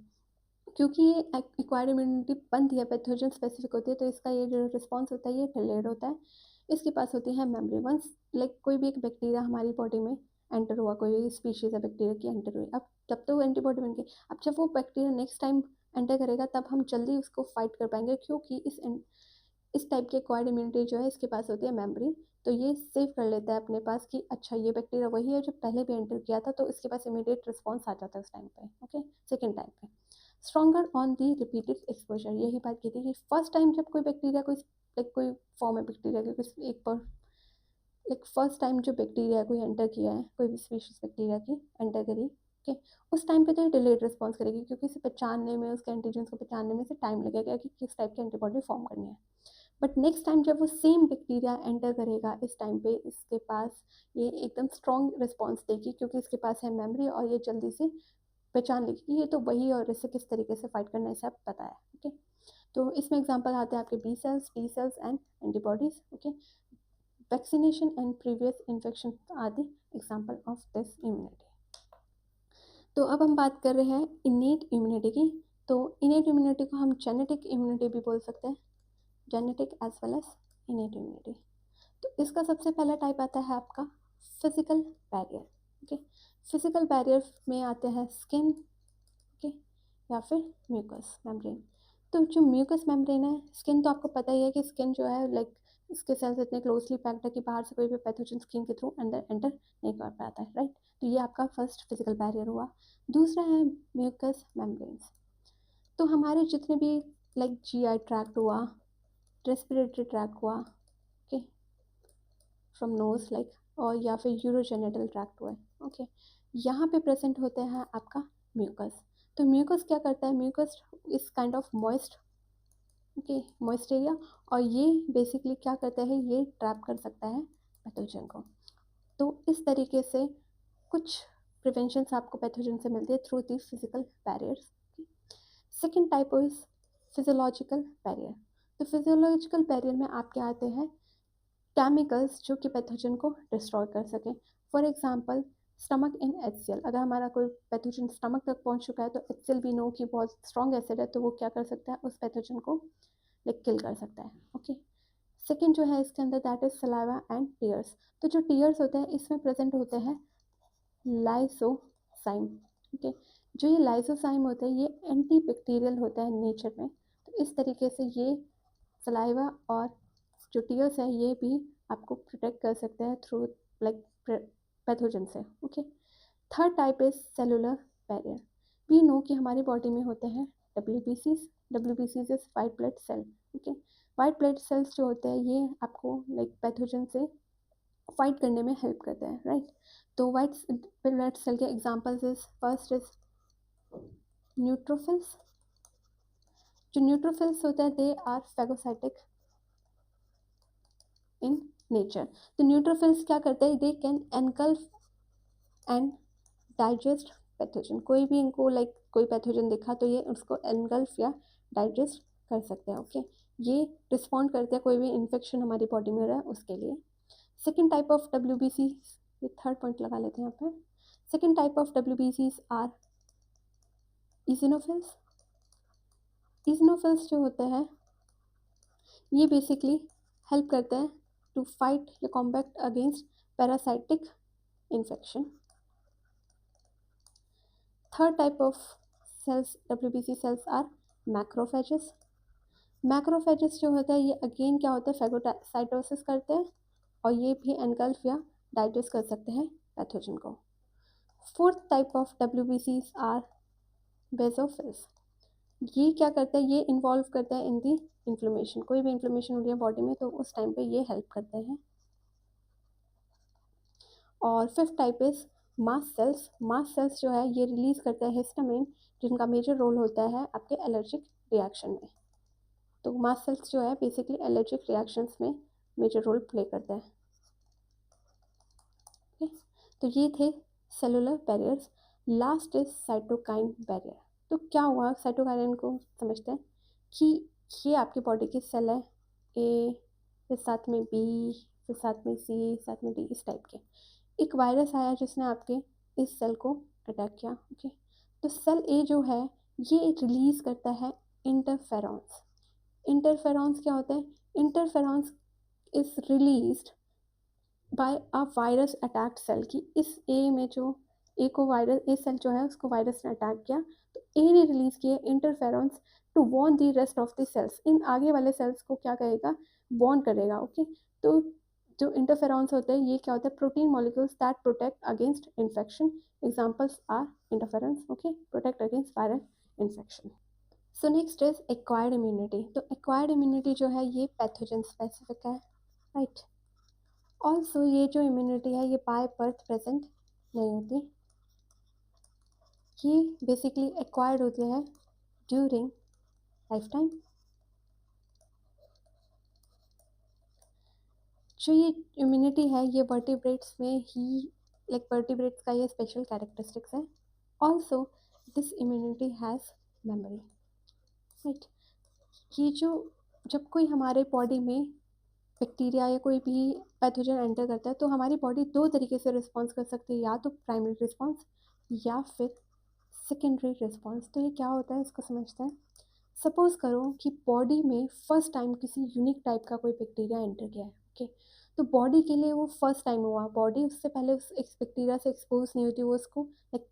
क्योंकि ये एक्वायर्ड इम्यूनिटी बनती है पैथोजन स्पेसिफिक होती है तो इसका ये जो रिस्पॉन्स होता है ये डिलेड होता है। इसके पास होती है मेमोरी। वंस लाइक कोई भी एक बैक्टीरिया हमारी बॉडी में एंटर हुआ, कोई स्पीशीज है बैक्टीरिया की एंटर हुई, अब तब तो वो एंटीबॉडी बन गई। अब जब वो बैक्टीरिया नेक्स्ट टाइम एंटर करेगा तब हम जल्दी उसको फाइट कर पाएंगे क्योंकि इस टाइप की एक्वायर्ड इम्यूनिटी जो है इसके पास होती है मेमोरी। तो ये सेव कर लेता है अपने पास कि अच्छा ये बैक्टीरिया वही है जो पहले भी एंटर किया था, तो इसके पास इमीडिएट रिस्पॉन्स आ जाता है उस टाइम पे, ओके सेकेंड टाइम पे। Stronger on the repeated exposure, यही बात की थी कि फर्स्ट टाइम जब कोई बैक्टीरिया कोई लाइक कोई फॉर्म है बैक्टीरिया की कुछ एक पर लाइक फर्स्ट टाइम जो बैक्टीरिया कोई एंटर किया है, कोई भी स्पीशीज बैक्टीरिया की एंटर करी, ओके उस टाइम पे तो ये डिलेड रिस्पॉन्स करेगी क्योंकि इसे पहचानने में, उसके एंटीजन्स को पहचानने में से टाइम लगेगा कि किस टाइप की एंटीबॉडी फॉर्म करनी है। बट नेक्स्ट टाइम जब वो सेम बैक्टीरिया एंटर करेगा इस टाइम पे इसके पास ये एकदम स्ट्रॉन्ग रिस्पॉन्स देगी क्योंकि इसके पास है मेमोरी और ये जल्दी से पहचान लेगी कि ये तो वही और इससे किस तरीके से फाइट करना है सब पता है, ओके तो इसमें एग्जांपल आते हैं आपके B cells, T cells and antibodies, okay vaccination and previous infection आदि एग्जांपल ऑफ दिस इम्यूनिटी। तो अब हम बात कर रहे हैं इनेट इम्यूनिटी की। तो इनेट इम्यूनिटी को हम जेनेटिक इम्यूनिटी भी बोल सकते हैं, genetic as well as innate immunity. तो इसका सबसे पहला टाइप आता है आपका physical barrier, okay physical barrier में आते हैं स्किन, ओके या फिर म्यूकस मेम्ब्रेन। तो जो म्यूकस मेम्ब्रेन है, स्किन तो आपको पता ही है कि स्किन जो है लाइक इसके सेल्स इतने क्लोजली पैक्ड है कि बाहर से कोई भी पैथोजन स्किन के थ्रू अंदर एंटर नहीं कर पाता है, राइट। तो ये आपका फर्स्ट फिजिकल बैरियर हुआ। दूसरा है म्यूकस मेम्ब्रेन्स। तो हमारे जितने भी लाइक GI ट्रैक्ट हुआ, रेस्पिरेटरी ट्रैक्ट हुआ, ओके फ्रॉम नोज लाइक, और या फिर यूरोजेनिटल ट्रैक्ट हुआ है, ओके यहाँ पे प्रेजेंट होते हैं आपका म्यूकस। तो म्यूकस क्या करता है? म्यूकस इस kind of moist, okay moist area, और ये बेसिकली क्या करता है? ये ट्रैप कर सकता है पैथोजन को। तो इस तरीके से कुछ प्रिवेंशन आपको पैथोजन से मिलती है through the physical barriers. Second type is physiological barrier. तो फिजियोलॉजिकल बैरियर में आपके आते हैं केमिकल्स जो कि पैथोजन को डिस्ट्रॉय कर सकें। For example stomach in HCl, अगर हमारा कोई पैथोजन स्टमक तक पहुंच चुका है तो HCl भी नो कि बहुत स्ट्रॉन्ग एसिड है तो वो क्या कर सकता है? उस पैथोजन को लाइक किल कर सकता है। ओके, सेकेंड जो है इसके अंदर that is saliva and tears. तो जो टीयर्स होते हैं इसमें प्रेजेंट होते हैं लाइसोसाइम। ओके, जो ये लाइसोसाइम होता है ये एंटी बैक्टीरियल होता है नेचर में। तो इस तरीके से ये सलाइवा और जो टीयर्स है ये भी आपको प्रोटेक्ट कर सकते हैं थ्रू लाइक पैथोजन से। Okay, third type is cellular barrier. We know कि हमारी बॉडी में होते हैं WBCs। WBCs is white blood cell. Okay, white blood cells जो होते हैं ये आपको लाइक पैथोजन से फाइट करने में हेल्प करते हैं, राइट। तो वाइट ब्लड सेल के examples is first is neutrophils. जो न्यूट्रोफिल्स होते हैं they are phagocytic in nature. तो न्यूट्रोफिल्स क्या करते हैं, they can engulf and digest pathogen. कोई भी इनको लाइक कोई पैथोजन दिखा तो ये उसको एनगल्फ या डाइजेस्ट कर सकते हैं। ओके, ये रिस्पॉन्ड करते हैं कोई भी इन्फेक्शन हमारी बॉडी में हो रहा है उसके लिए। सेकेंड टाइप ऑफ WBC, ये थर्ड पॉइंट लगा लेते हैं यहाँ पर। Second type of WBCs are eosinophils. Eosinophils जो होते हैं ये बेसिकली हेल्प करते हैं टू फाइट या combat against parasitic infection. Third type of cells WBC cells are macrophages. Macrophages जो होता है ये अगेन क्या होता है, फेगोसाइटोसिस करते हैं और ये भी एनगल्फ या डाइजेस्ट कर सकते हैं पैथोजन को। Fourth type of WBCs are basophils. ये क्या करते हैं, ये इन्वॉल्व करते हैं इन दी इन्फ्लेमेशन। कोई भी इन्फ्लेमेशन हो रही है बॉडी में तो उस टाइम पे ये हेल्प करते हैं। और fifth type is mast cells. Mast cells जो है ये रिलीज करते हैं हिस्टामिन, जिनका मेजर रोल होता है आपके एलर्जिक रिएक्शन में। तो मास्ट सेल्स जो है बेसिकली एलर्जिक रिएक्शंस में मेजर रोल प्ले करते हैं। ओके, तो ये थे cellular barriers. Last is cytokine barrier. तो क्या हुआ, साइटोकाइन को समझते हैं कि ये आपकी बॉडी की सेल है, ए फिर साथ में बी फिर साथ में सी साथ में डी, इस टाइप के। एक वायरस आया जिसने आपके इस सेल को अटैक किया। ओके, तो सेल ए जो है ये रिलीज करता है इंटरफेरॉन्स। इंटरफेरॉन्स क्या होते हैं, interferons is released by a virus attacked cell. की इस ए में जो ए को वायरस, ए सेल जो है उसको वायरस ने अटैक किया तो ए ने रिलीज किए interferons to warn the rest of the cells. इन आगे वाले सेल्स को क्या करेगा, वॉर्न करेगा। ओके, तो जो इंटरफेरॉन्स होते हैं ये क्या होता है, protein molecules that protect against infection. Examples are interference. Okay, protect against viral infection. So next is acquired immunity. तो एक्वायर्ड इम्यूनिटी जो है ये पैथोजन स्पेसिफिक है, राइट। ऑल्सो ये जो इम्यूनिटी है ये बाय बर्थ प्रेजेंट नहीं होती, ये बेसिकली एक्वायर्ड होती है ड्यूरिंग लाइफ टाइम। जो ये इम्यूनिटी है ये वर्टिब्रेट्स में ही, लाइक वर्टिब्रेट्स का ये स्पेशल कैरेक्टरिस्टिक्स है। Also this immunity has memory, right. ये जो जब कोई हमारे बॉडी में बैक्टीरिया या कोई भी पैथोजन एंटर करता है तो हमारी बॉडी दो तरीके से रिस्पॉन्स कर सकती है, या तो प्राइमरी रिस्पॉन्स या फिर सेकेंडरी रिस्पॉन्स। तो ये क्या होता है इसको समझते हैं। सपोज करो कि बॉडी में फर्स्ट टाइम किसी यूनिक टाइप का कोई बैक्टीरिया एंटर किया है। ओके, तो बॉडी के लिए वो फर्स्ट टाइम हुआ, बॉडी उससे पहले उस बैक्टीरिया से एक्सपोज नहीं हुई, वो उसको लाइक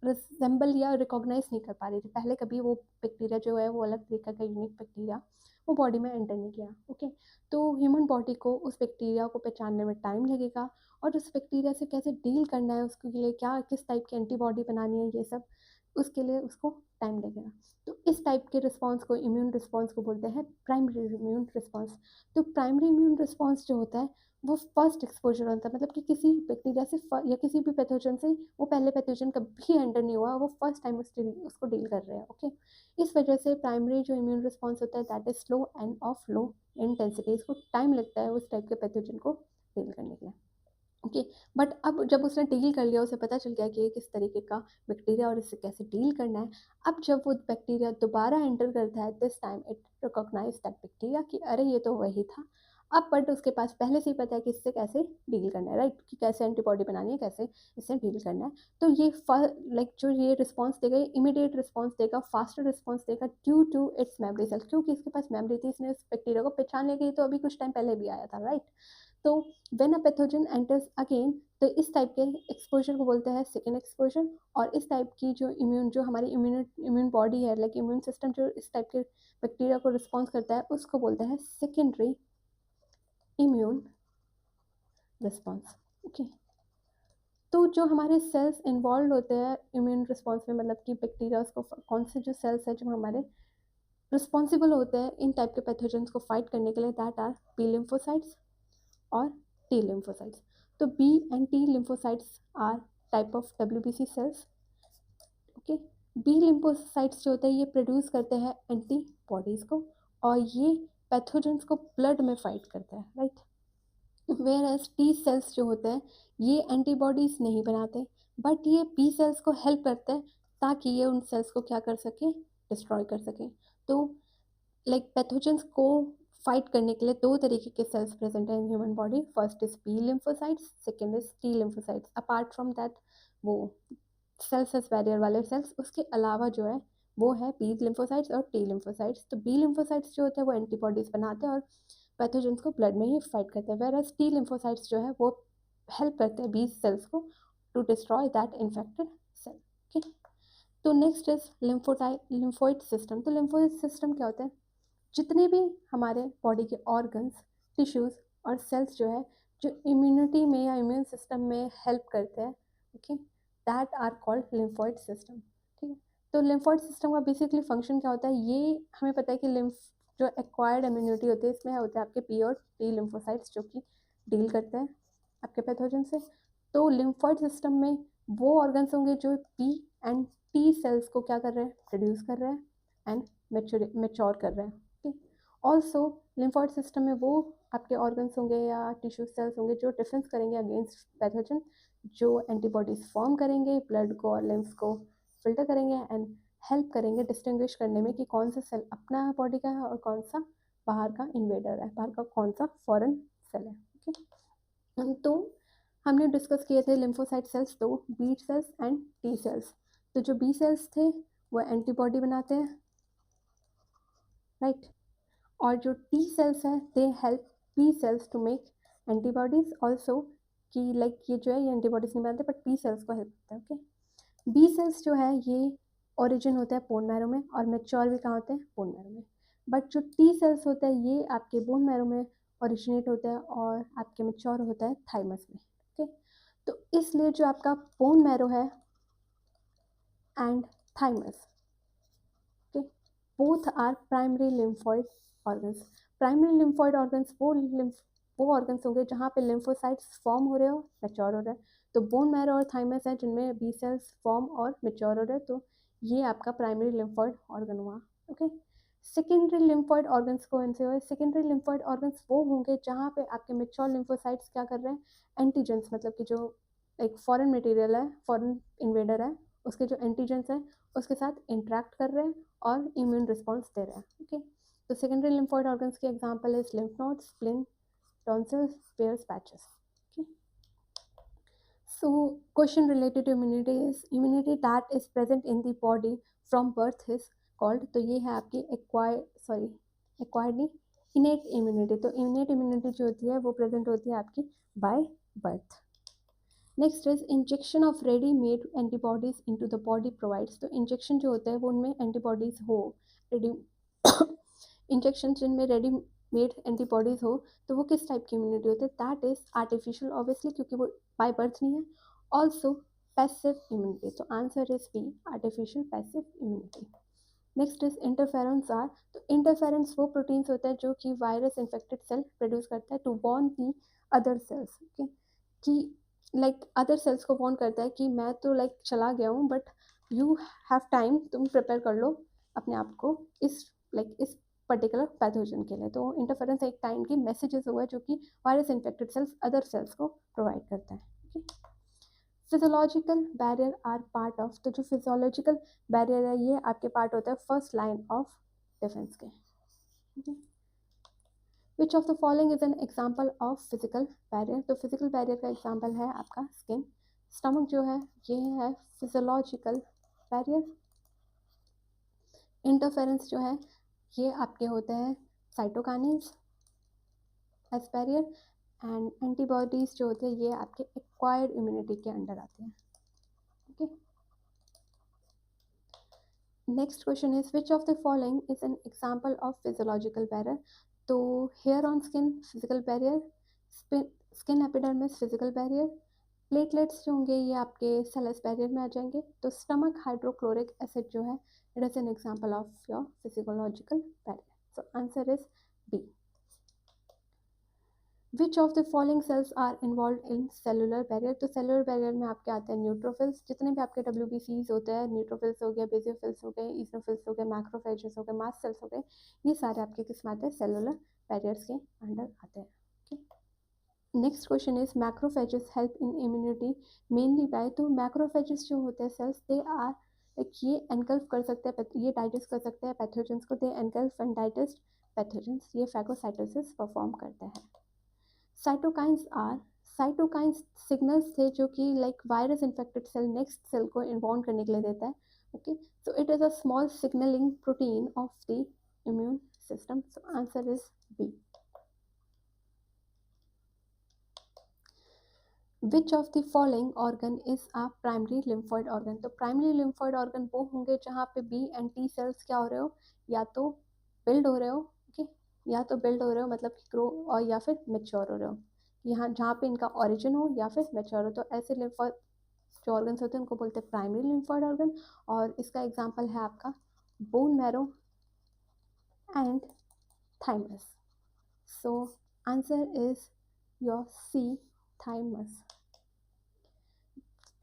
रिजेंबल या रिकॉग्नाइज नहीं कर पा रही थी। पहले कभी वो बैक्टीरिया जो है वो अलग तरीके का यूनिक बैक्टीरिया वो बॉडी में एंटर नहीं किया। ओके, तो ह्यूमन बॉडी को उस बैक्टीरिया को पहचानने में टाइम लगेगा और उस बैक्टीरिया से कैसे डील करना है, उसके लिए क्या किस टाइप की एंटीबॉडी बनानी है, ये सब उसके लिए उसको टाइम लगेगा। तो इस टाइप के रिस्पॉन्स को, इम्यून रिस्पॉन्स को बोलते हैं प्राइमरी इम्यून रिस्पॉन्स। तो प्राइमरी इम्यून रिस्पॉन्स जो होता है वो फर्स्ट एक्सपोजर होता है, मतलब कि किसी बैक्टीरिया से या किसी भी पैथोजन से वो पहले पैथोजन कभी एंटर नहीं हुआ, वो फर्स्ट टाइम उसको डील कर रहे हैं। ओके, इस वजह से प्राइमरी जो इम्यून रिस्पॉन्स होता है that is slow end of low intensity. इसको टाइम लगता है उस टाइप के पैथोजन को डील करने के लिए। ओके, बट अब जब उसने डील कर लिया, उसे पता चल गया कि ये किस तरीके का बैक्टीरिया और इससे कैसे डील करना है। अब जब वो बैक्टीरिया दोबारा एंटर करता है this time it recognize that bacteria कि अरे ये तो वही था, अब बट उसके पास पहले से ही पता है कि इससे कैसे डील करना है, राइट, कि कैसे एंटीबॉडी बनानी है, कैसे इससे डील करना है। तो ये जो ये रिस्पॉन्स देगा, ये इमीडिएट रिस्पॉन्स देगा, फास्टर रिस्पॉन्स देगा due to its memory cells, क्योंकि इसके पास मेमोरी थी, इसने उस बैक्टीरिया को पहचान ले गई, तो अभी कुछ टाइम पहले भी आया था, राइट। तो when a pathogen enters again, तो इस टाइप के एक्सपोजर को बोलते हैं सेकेंड एक्सपोजर, और इस टाइप की जो हमारी इम्यून बॉडी है, लाइक इम्यून सिस्टम जो इस टाइप के बैक्टीरिया को रिस्पॉन्स करता है, उसको बोलते हैं सेकेंडरी इम्यून रिस्पॉन्स। ओके, तो जो हमारे सेल्स इन्वॉल्व होते हैं इम्यून रिस्पॉन्स में, मतलब कि बैक्टीरिया को, कौन से जो सेल्स है जो हमारे रिस्पॉन्सिबल होते हैं इन टाइप के पैथोजेंस को फाइट करने के लिए, दैट आर बी लिम्फोसाइट्स और टी लिम्फोसाइट्स। तो B and T lymphocytes are type of WBC cells. Okay, B lymphocytes जो होते हैं ये प्रोड्यूस करते हैं एंटीबॉडीज़ को, और ये पैथोजेंस को ब्लड में फाइट करता है, right. Whereas T cells जो होते हैं ये एंटीबॉडीज़ नहीं बनाते, बट ये बी सेल्स को हेल्प करते हैं ताकि ये उन सेल्स को क्या कर सकें, डिस्ट्रॉय कर सकें। तो लाइक पैथोजेंस को फाइट करने के लिए दो तरीके के सेल्स प्रेजेंट है in human body, first is B lymphocytes, second is T lymphocytes. Apart from that वो सेल्स बैरियर वाले सेल्स, उसके अलावा जो है वो है बी लिम्फोसाइट्स और टी लिम्फोसाइट्स। तो बी लिम्फोसाइट्स जो होते हैं वो एंटीबॉडीज़ बनाते हैं और पैथोजेंस को ब्लड में ही फाइट करते हैं, वेयर एज टी लिम्फोसाइट्स जो है वो हेल्प करते हैं बी सेल्स को to destroy that infected cell. Okay, तो नेक्स्ट इज लिम्फोइड सिस्टम। तो लिम्फोइड सिस्टम क्या होता है, जितने भी हमारे बॉडी के ऑर्गन्स, टिश्यूज़ और सेल्स जो है जो इम्यूनिटी में या इम्यून सिस्टम में हेल्प करते हैं, okay, that are called lymphoid system. ठीक है, तो लिम्फोइड सिस्टम का बेसिकली फंक्शन क्या होता है, ये हमें पता है कि लिम्फ जो एक्वायर्ड इम्यूनिटी होती है इसमें होते हैं आपके पी और टी लिम्फोसाइट्स जो कि डील करते हैं आपके पैथोजन से। तो लिम्फोइड सिस्टम में वो ऑर्गन्स होंगे जो पी एंड टी सेल्स को क्या कर रहे हैं, प्रोड्यूस कर रहे हैं एंड मेच्योर कर रहे हैं। ओके, ऑल्सो लिम्फोइड सिस्टम में वो आपके ऑर्गन्स होंगे या टिश्यू सेल्स होंगे जो डिफेंस करेंगे अगेंस्ट पैथोजन, जो एंटीबॉडीज फॉर्म करेंगे, ब्लड को और लिम्फ को फिल्टर करेंगे एंड हेल्प करेंगे डिस्टिंग्विश करने में कि कौन सा सेल अपना बॉडी का है और कौन सा बाहर का इन्वेडर है, बाहर का कौन सा फॉरेन सेल है। ओके, तो हमने डिस्कस किए थे लिम्फोसाइट सेल्स, तो B cells and T cells. तो जो बी सेल्स थे वो एंटीबॉडी बनाते हैं, राइट, और जो टी सेल्स हैं they help B cells to make antibodies also, कि लाइक ये जो है ये एंटीबॉडीज नहीं बनाते बट बी सेल्स को हेल्प करता है। ओके, बी सेल्स जो है ये ओरिजिन होता है बोन मैरो में और मेच्योर भी कहाँ होते हैं, बोन मैरो में। बट जो टी सेल्स होता है ये आपके बोन मैरो में ओरिजिनेट होता है और आपके मेच्योर होता है थाइमस में। ओके, तो इसलिए जो आपका बोन मैरो है and thymus, okay, both are primary lymphoid organs. Primary lymphoid organs वो ऑर्गन्स होंगे जहाँ पे लिम्फोसाइट्स फॉर्म हो रहे हो, मैच्योर हो रहे हैं। तो बोन मैरो और थाइमस है जिनमें बी सेल्स फॉर्म और मैच्योर हो रहे हैं, तो ये आपका प्राइमरी लिम्फोइड ऑर्गन हुआ। ओके, सेकेंडरी लिम्फोइड ऑर्गन्स कौन से हुए, सेकेंडरी लिम्फोइड ऑर्गन्स वो होंगे जहाँ पे आपके मैच्योर लिम्फोसाइट्स क्या कर रहे हैं, एंटीजेंस, मतलब कि जो एक फॉरेन मटेरियल है, फॉरेन इन्वेडर है, उसके जो एंटीजेंस हैं उसके साथ इंटरेक्ट कर रहे हैं और इम्यून रिस्पॉन्स दे रहे हैं। ओके, तो सेकेंडरी लिम्फोइड ऑर्गन्स के example is lymph nodes, spleen, tonsils, pairs, patches. Okay, so question related to immunity is immunity that is present in the body from birth is called, तो ये है आपकी acquired नहीं, इनेट immunity. तो innate immunity जो होती है वो प्रेजेंट होती है आपकी by birth. Next is injection of ready made antibodies into the body provides. तो इंजेक्शन जो होता है वो उनमें एंटीबॉडीज हो, रेडी इंजेक्शन जिनमें रेडी मेड एंटीबॉडीज हो, तो वो किस टाइप की इम्यूनिटी होती है, दैट इज आर्टिफिशियल ऑब्वियसली, क्योंकि वो बाय बर्थ नहीं है। ऑल्सो पैसिव इम्यूनिटी, तो answer is B, artificial passive immunity. Next is interference are, तो इंटरफेरेंस वो प्रोटीन्स होता है जो कि वायरस इन्फेक्टेड सेल प्रोड्यूस करता है to warn the other cells. Okay, कि लाइक अदर सेल्स को वॉर्न करता है कि मैं तो लाइक चला गया हूँ बट यू हैव टाइम, तुम प्रिपेयर कर लो अपने आप को इस इस पर्टिकुलर पैथोजन के लिए। तो इंटरफेरेंस एक टाइम की मैसेजेस हुआ है जो कि virus infected cells other cells को प्रोवाइड करता है। Okay, physiological barrier are part of, तो जो फिजियोलॉजिकल बैरियर है ये आपके पार्ट होता है फर्स्ट लाइन ऑफ डिफेंस के। विच of the following is an example of physical barrier? तो फिजिकल बैरियर का एग्जाम्पल है आपका स्किन। स्टमक जो है ये है फिजियोलॉजिकल बैरियर। इंटरफेरेंस जो है ये आपके होते हैं साइटोकाइनेज एज बैरियर, एंड एंटीबॉडीज जो होते हैं ये आपके एक्वायर्ड इम्यूनिटी के अंडर आते हैं। Okay, next question is which of the following is an example of physiological barrier? तो hair on skin physical barrier, skin epidermis physical barrier, platelets जो होंगे ये आपके सेलस बैरियर में आ जाएंगे। तो स्टमक हाइड्रोक्लोरिक एसिड जो है it is an example of your physiological barrier. So answer is B. Which of the following cells are involve in cellular barrier? तो सेलुलर बैरियर में आपके आते हैं न्यूट्रोफिल्स। जितने भी आपके WBCs होते हैं, न्यूट्रोफिल्स हो गया, बेसियोफिल्स हो गए, इजनोफिल्स हो गए, मैक्रोफेजेस हो गए, मास्ट सेल्स हो गए, ये सारे आपके किस में आते हैं? सेलुलर बैरियर्स के अंडर आते हैं। Next question is macrophages help in immunity mainly by? तो मैक्रोफेजेस जो होते हैं सेल्स दे आर लाइक ये एनगल्फ कर सकते हैं, ये डाइजेस्ट कर सकते हैं पैथोजेंस को, they engulf and digest pathogens, ये फैगोसाइटोसिस परफॉर्म करते हैं। साइटोकाइंस आर, साइटोकाइंस सिग्नल्स थे जो कि like virus infected cell next cell को इन्वॉर्न करने के लिए देता है। Okay, so it is a small signalling protein of the immune system. So answer is B. Which of the following organ is a primary lymphoid organ? तो primary lymphoid organ वो होंगे जहाँ पे बी एंड टी सेल्स क्या हो रहे हो, या तो बिल्ड हो रहे हो, ओके, या तो बिल्ड हो रहे हो मतलब ग्रो, और या फिर मेच्योर हो रहे हो, यहाँ जहाँ पे इनका ओरिजिन हो या फिर मेच्योर हो। तो ऐसे लिम्फॉइड जो ऑर्गन्स होते हैं उनको बोलते हैं प्राइमरी लिम्फॉइड ऑर्गन, और इसका एग्जाम्पल है आपका bone marrow and thymus. So answer is your C, thymus.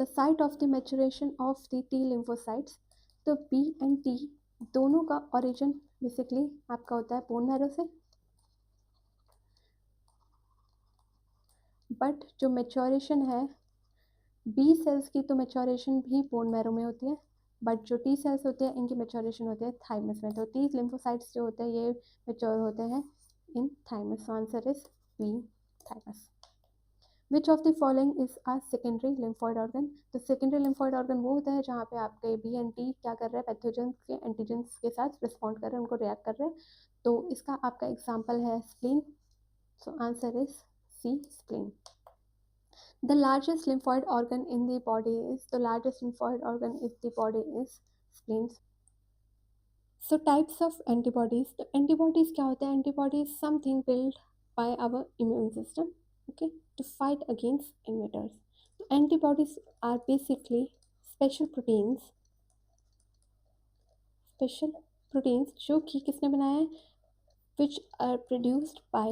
The site of the maturation of the T lymphocytes? तो बी एंड टी दोनों का ओरिजिन बेसिकली आपका होता है बोन मैरो से, बट जो मैच्योरेशन है बी सेल्स की, तो मैच्योरेशन भी बोन मैरो में होती है, बट जो टी सेल्स होते हैं इनकी मैच्योरेशन होती है थाइमस में। तो टी लिम्फोसाइट्स जो होते हैं ये मैच्योर होते हैं in thymus. Answer is B, thymus. Which of the following is a secondary lymphoid organ? तो सेकेंडरी लिम्फॉइड ऑर्गन वो होता है जहाँ पे आपके बी एंड टी क्या कर रहे हैं, पैथोजेंस के एंटीजेंस के साथ रिस्पॉन्ड कर रहे हैं, उनको रिएक्ट कर रहे हैं। तो इसका आपका एग्जाम्पल है spleen. So answer is C, spleen. The largest lymphoid organ in the body is, the largest lymphoid organ is the body is spleen. So types of antibodies. The antibodies क्या होते हैं? Antibodies something built by our immune system, okay, to fight against invaders. So antibodies are basically special proteins, special proteins जो कि किसने बनाया है? Which are produced by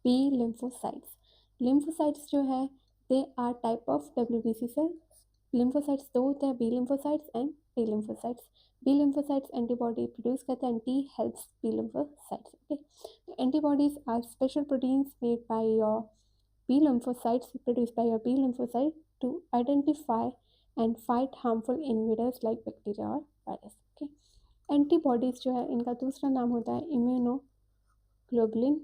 B lymphocytes. Lymphocytes जो है they are type of WBC cell. Lymphocytes दो होते हैं, B lymphocytes and T lymphocytes. B lymphocytes antibody produce करते हैं and T helps B lymphocytes. Okay, तो antibodies are special proteins made by your B lymphocytes, produce by your B lymphocyte to identify and fight harmful invaders like bacteria और virus. Okay, antibodies जो है इनका दूसरा नाम होता है immunoglobulin.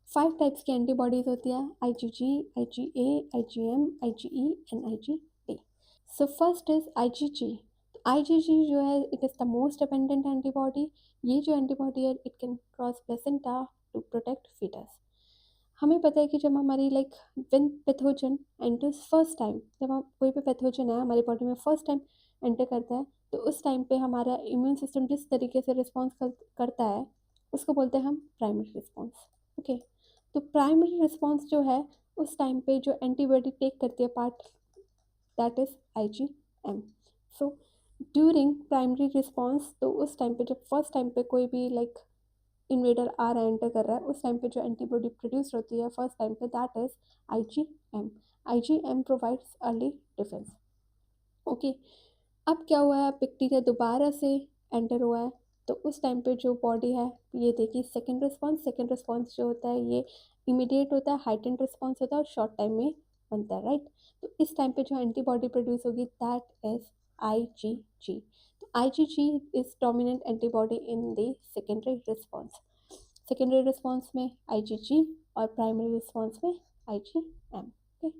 5 types की एंटीबॉडीज होती है, IgG, IgA, IgM, IgE and IgA। So first is IgG। IgG जो है it is the most abundant antibody. ये जो एंटीबॉडी है it can cross placenta to protect foetus. हमें पता है कि जब हमारी like when pathogen enters first time, जब हम कोई भी पैथोजन है हमारी बॉडी में फर्स्ट टाइम एंटर करता है, तो उस टाइम पे हमारा इम्यून सिस्टम जिस तरीके से रिस्पॉन्स करता है उसको बोलते हैं हम प्राइमरी रिस्पॉन्स। ओके, तो प्राइमरी रिस्पॉन्स जो है उस टाइम पे जो एंटीबॉडी टेक करती है part, that is IgM। So during primary response, तो उस टाइम पे जब फर्स्ट टाइम पे कोई भी लाइक इन्वेडर आ रहा है, एंटर कर रहा है, उस टाइम पे जो एंटीबॉडी प्रोड्यूस होती है फर्स्ट टाइम पे that is IgM। IgM provides early defence. Okay, अब क्या हुआ है, बैक्टीरिया दोबारा से एंटर हुआ है, तो उस टाइम पे जो बॉडी है ये देखिए सेकेंड रिस्पॉन्स। सेकेंड रिस्पॉन्स जो होता है ये इमीडिएट होता है, हाइटेंड रिस्पॉन्स होता है और शॉर्ट टाइम में बनता है, राइट। तो इस टाइम पे जो एंटीबॉडी प्रोड्यूस होगी दैट इज IgG। तो IgG is dominant antibody in the secondary response. Secondary response में IgG और प्राइमरी रिस्पॉन्स में IgM. Okay.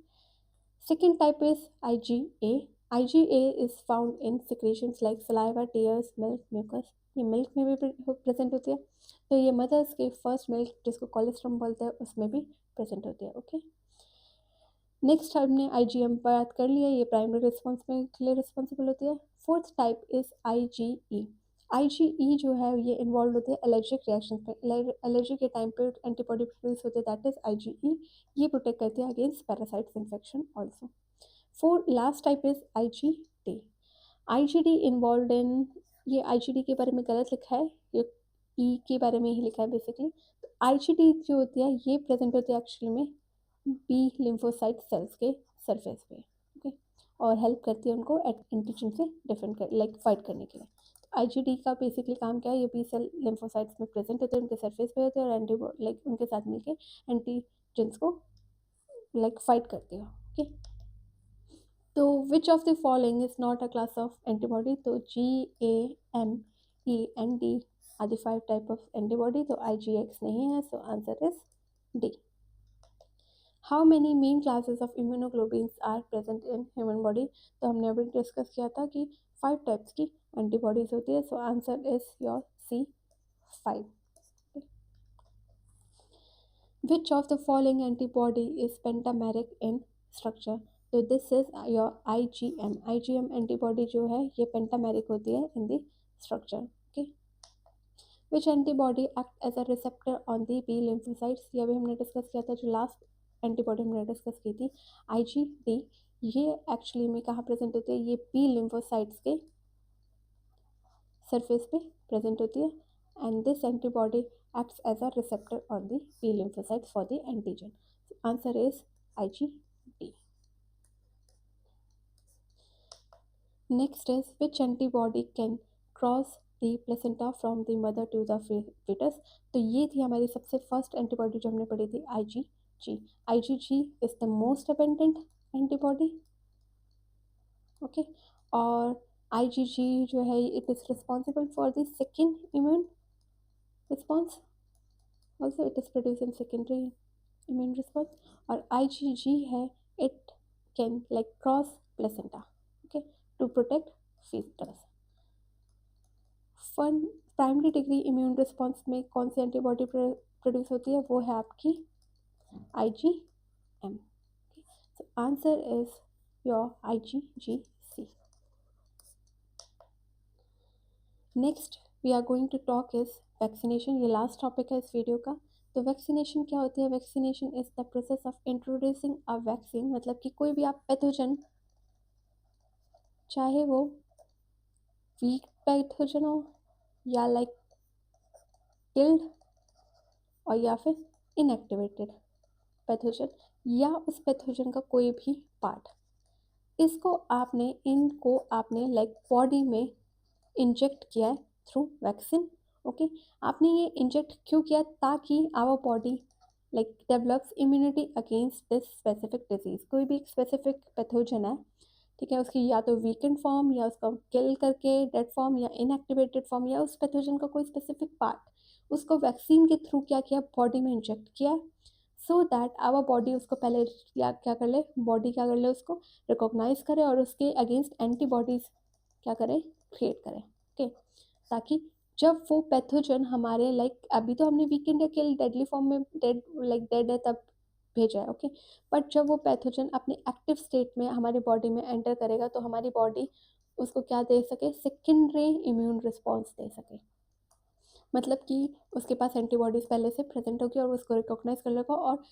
Second type is IgA. IgA is found in secretions like saliva, tears, milk, mucus. ये milk में भी present होती है, तो ये मदर्स के फर्स्ट मिल्क जिसको कोलेस्ट्रॉम बोलते हैं उसमें भी प्रेजेंट होती है. ओके, नेक्स्ट हमने IgM बात कर लिया, ये प्राइमरी रिस्पॉन्स में के लिए रिस्पॉन्सिबल होती है. Fourth type is IgE. IgE जो है ये इन्वॉल्व होती है एलर्जिक रिएक्शन पे. एलर्जी के टाइम पे एंटीबॉडी प्रोड्यूस होती है, दैट इज IgE. ये प्रोटेक्ट करती है against parasites infection also. Last type is IgD. IgD involve in, ये IgD के बारे में गलत लिखा है, ये E के बारे में ही लिखा है बेसिकली. तो IgD जो होती है ये प्रेजेंट होती है एक्चुअली में बी लिम्फोसाइट सेल्स के सरफेस पे. ओके, और हेल्प करती है उनको एंटीजन से डिफेंड कर लाइक फाइट करने के लिए. तो IgD का बेसिकली काम क्या है, ये बी सेल लिम्फोसाइट्स में प्रेजेंट होते हैं, उनके सरफेस पे होते हैं और एंटीबॉडी लाइक उनके साथ मिलके एंटीजन्स को लाइक फाइट करती है. ओके, तो which of the following is not a class of antibody. तो GAMEND are the 5 type of antibody. तो IgX नहीं है, so answer is D. How many main classes of immunoglobulins are present in human body. तो हमने अभी discuss किया था कि 5 टाइप्स की एंटीबॉडीज होती है, so answer is your C, 5. Which of the following antibody is pentameric in structure. तो this is your IgM. IgM antibody जो है ये पेंटामेरिक होती है in the structure. Okay, which antibody act as a receptor on the B lymphocytes. ये अभी हमने discuss किया था, जो लास्ट एंटीबॉडी हमने डिस्कस की थी IgD. ये एक्चुअली में कहाँ प्रेजेंट होती है, ये बी लिम्फोसाइट्स के सरफेस पे प्रेजेंट होती है, and this antibody acts as a receptor on the B lymphocytes for the antigen. So answer is IgD. Next is which antibody can cross the placenta from the mother to the fetus. तो ये थी हमारी सबसे first antibody जो हमने पढ़ी थी IgG. IgG is the most abundant antibody. Okay, और IgG जो है it is responsible for the second immune response. Also it is producing secondary immune response. और IgG है it can like cross placenta, okay, to protect fetus. Primary decree immune response में कौन सी antibody produce होती है, वो है आपकी IgM. So answer is your IgGC. Next we are going to talk is vaccination. ये लास्ट टॉपिक है इस वीडियो का. तो वैक्सीनेशन क्या होती है. Vaccination is the process of introducing a vaccine. मतलब कि कोई भी आप पैथोजन, चाहे वो वीक पैथोजन हो या लाइक किल्ड और या फिर इनएक्टिवेटेड पैथोजन, या उस पैथोजन का कोई भी पार्ट, इनको आपने लाइक बॉडी में इंजेक्ट किया है थ्रू वैक्सीन. ओके, आपने ये इंजेक्ट क्यों किया, ताकि our body like develops immunity against this specific disease. कोई भी एक स्पेसिफिक पैथोजन है, ठीक है, उसकी या तो वीकेंड फॉर्म या उसका किल करके डेड फॉर्म या इनएक्टिवेटेड फॉर्म या उस पैथोजन का कोई स्पेसिफिक पार्ट, उसको वैक्सीन के थ्रू क्या किया, बॉडी में इंजेक्ट किया, सो दैट आवर बॉडी उसको पहले या क्या कर ले, बॉडी क्या कर ले, उसको रिकॉग्नाइज करे और उसके अगेंस्ट एंटीबॉडीज़ क्या करे, क्रिएट करे. ओके, ताकि जब वो पैथोजन हमारे लाइक अभी तो हमने वीकेंड या किल डेडली फॉर्म में डेड है तब भेजा है. ओके, बट जब वो पैथोजन अपने एक्टिव स्टेट में हमारी बॉडी में एंटर करेगा तो हमारी बॉडी उसको क्या दे सके, सेकेंडरी इम्यून रिस्पॉन्स दे सके. मतलब कि उसके पास एंटीबॉडीज़ पहले से प्रेजेंट होगी और उसको रिकॉग्नाइज कर लेगा, और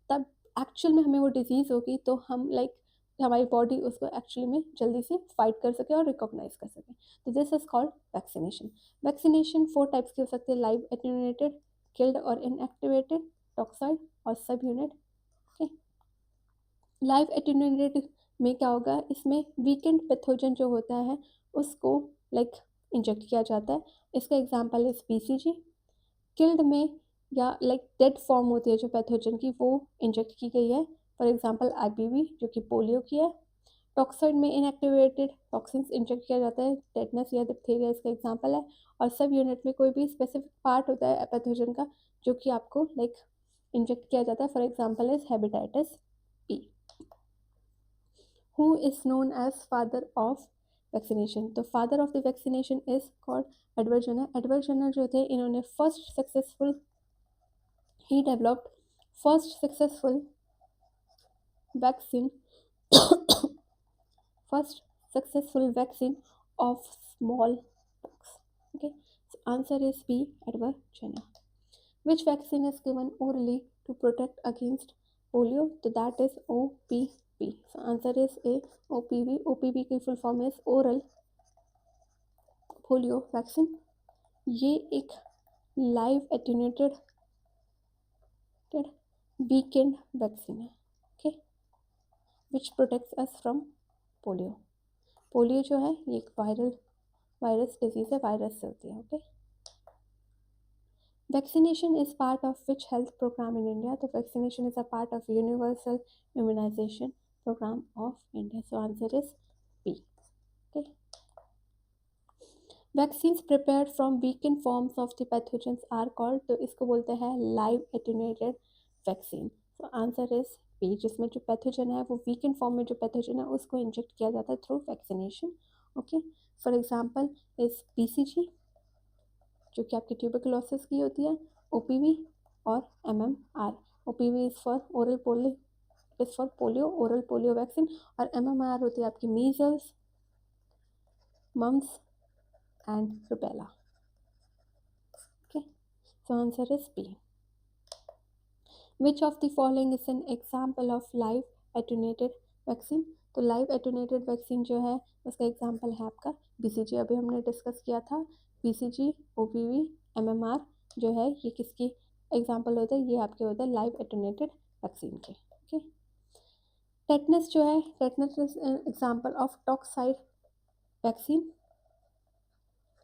तब एक्चुअल में हमें वो डिजीज़ होगी तो हम लाइक हमारी बॉडी उसको एक्चुअली में जल्दी से फाइट कर सके और रिकॉग्नाइज कर सके. तो this is called vaccination. Vaccination 4 types की हो सकती है, लाइव एटेन्यूएटेड, किल्ड और इनएक्टिवेटेड, टॉक्साइड और सब यूनिट. ओके, लाइव एटेन्यूएटेड में क्या होगा, इसमें वीकेंड पैथोजन जो होता है उसको लाइक इंजेक्ट किया जाता है. इसका एग्जांपल इज BCG. किल्ड में या लाइक डेड फॉर्म होती है जो पैथोजन की, वो इंजेक्ट की गई है, फॉर एग्जांपल IPV जो कि पोलियो की है. टॉक्साइड में इनएक्टिवेटेड टॉक्सिन्स इंजेक्ट किया जाता है, टेटनस या डिप्थीरिया इसका एग्जांपल है. और सब यूनिट में कोई भी स्पेसिफिक पार्ट होता है पैथोजन का जो कि आपको लाइक इंजेक्ट किया जाता है. For example is hepatitis B. Who is known as father of vaccination? तो father of the vaccination is called Edward Jenner. Edward Jenner जो थे, इन्होंने he developed first successful vaccine first successful vaccine of smallpox. Okay, so answer is B, Edward Jenner. Which vaccine is given orally to protect against polio? So that is OPV. So answer is A, OPV. OPV की full form is oral polio vaccine. ये एक live attenuated weekend vaccine है. Okay, which protects us from polio. Polio जो है ये एक virus disease है, virus से होती है. Okay, vaccination is part of which health program in India? तो vaccination is a part of universal immunization program of India. So answer is B. Okay, vaccines prepared from weakened forms of the pathogens are called. तो इसको बोलते हैं live attenuated vaccine. So answer is B, जिसमें जो pathogen है वो weekend form में जो पैथोजन है उसको इंजेक्ट किया जाता है through vaccination. Okay, for example is BCG जो कि आपकी ट्यूबरकुलोसिस की होती है, OPV और MMR. OPV is for polio, oral polio vaccine, और MMR होती है आपकी measles, mumps and rubella. Okay, so answer is B. Which of the following is an example of live attenuated vaccine? तो live attenuated vaccine जो है उसका example है आपका BCG. अभी हमने डिस्कस किया था. BCG, OPV, MMR जो है ये किसकी एग्जाम्पल होता है? ये आपके होता है लाइव एटेन्यूएटेड वैक्सीन के. ओके, टेटनस जो है, tetanus is example of toxoid vaccine.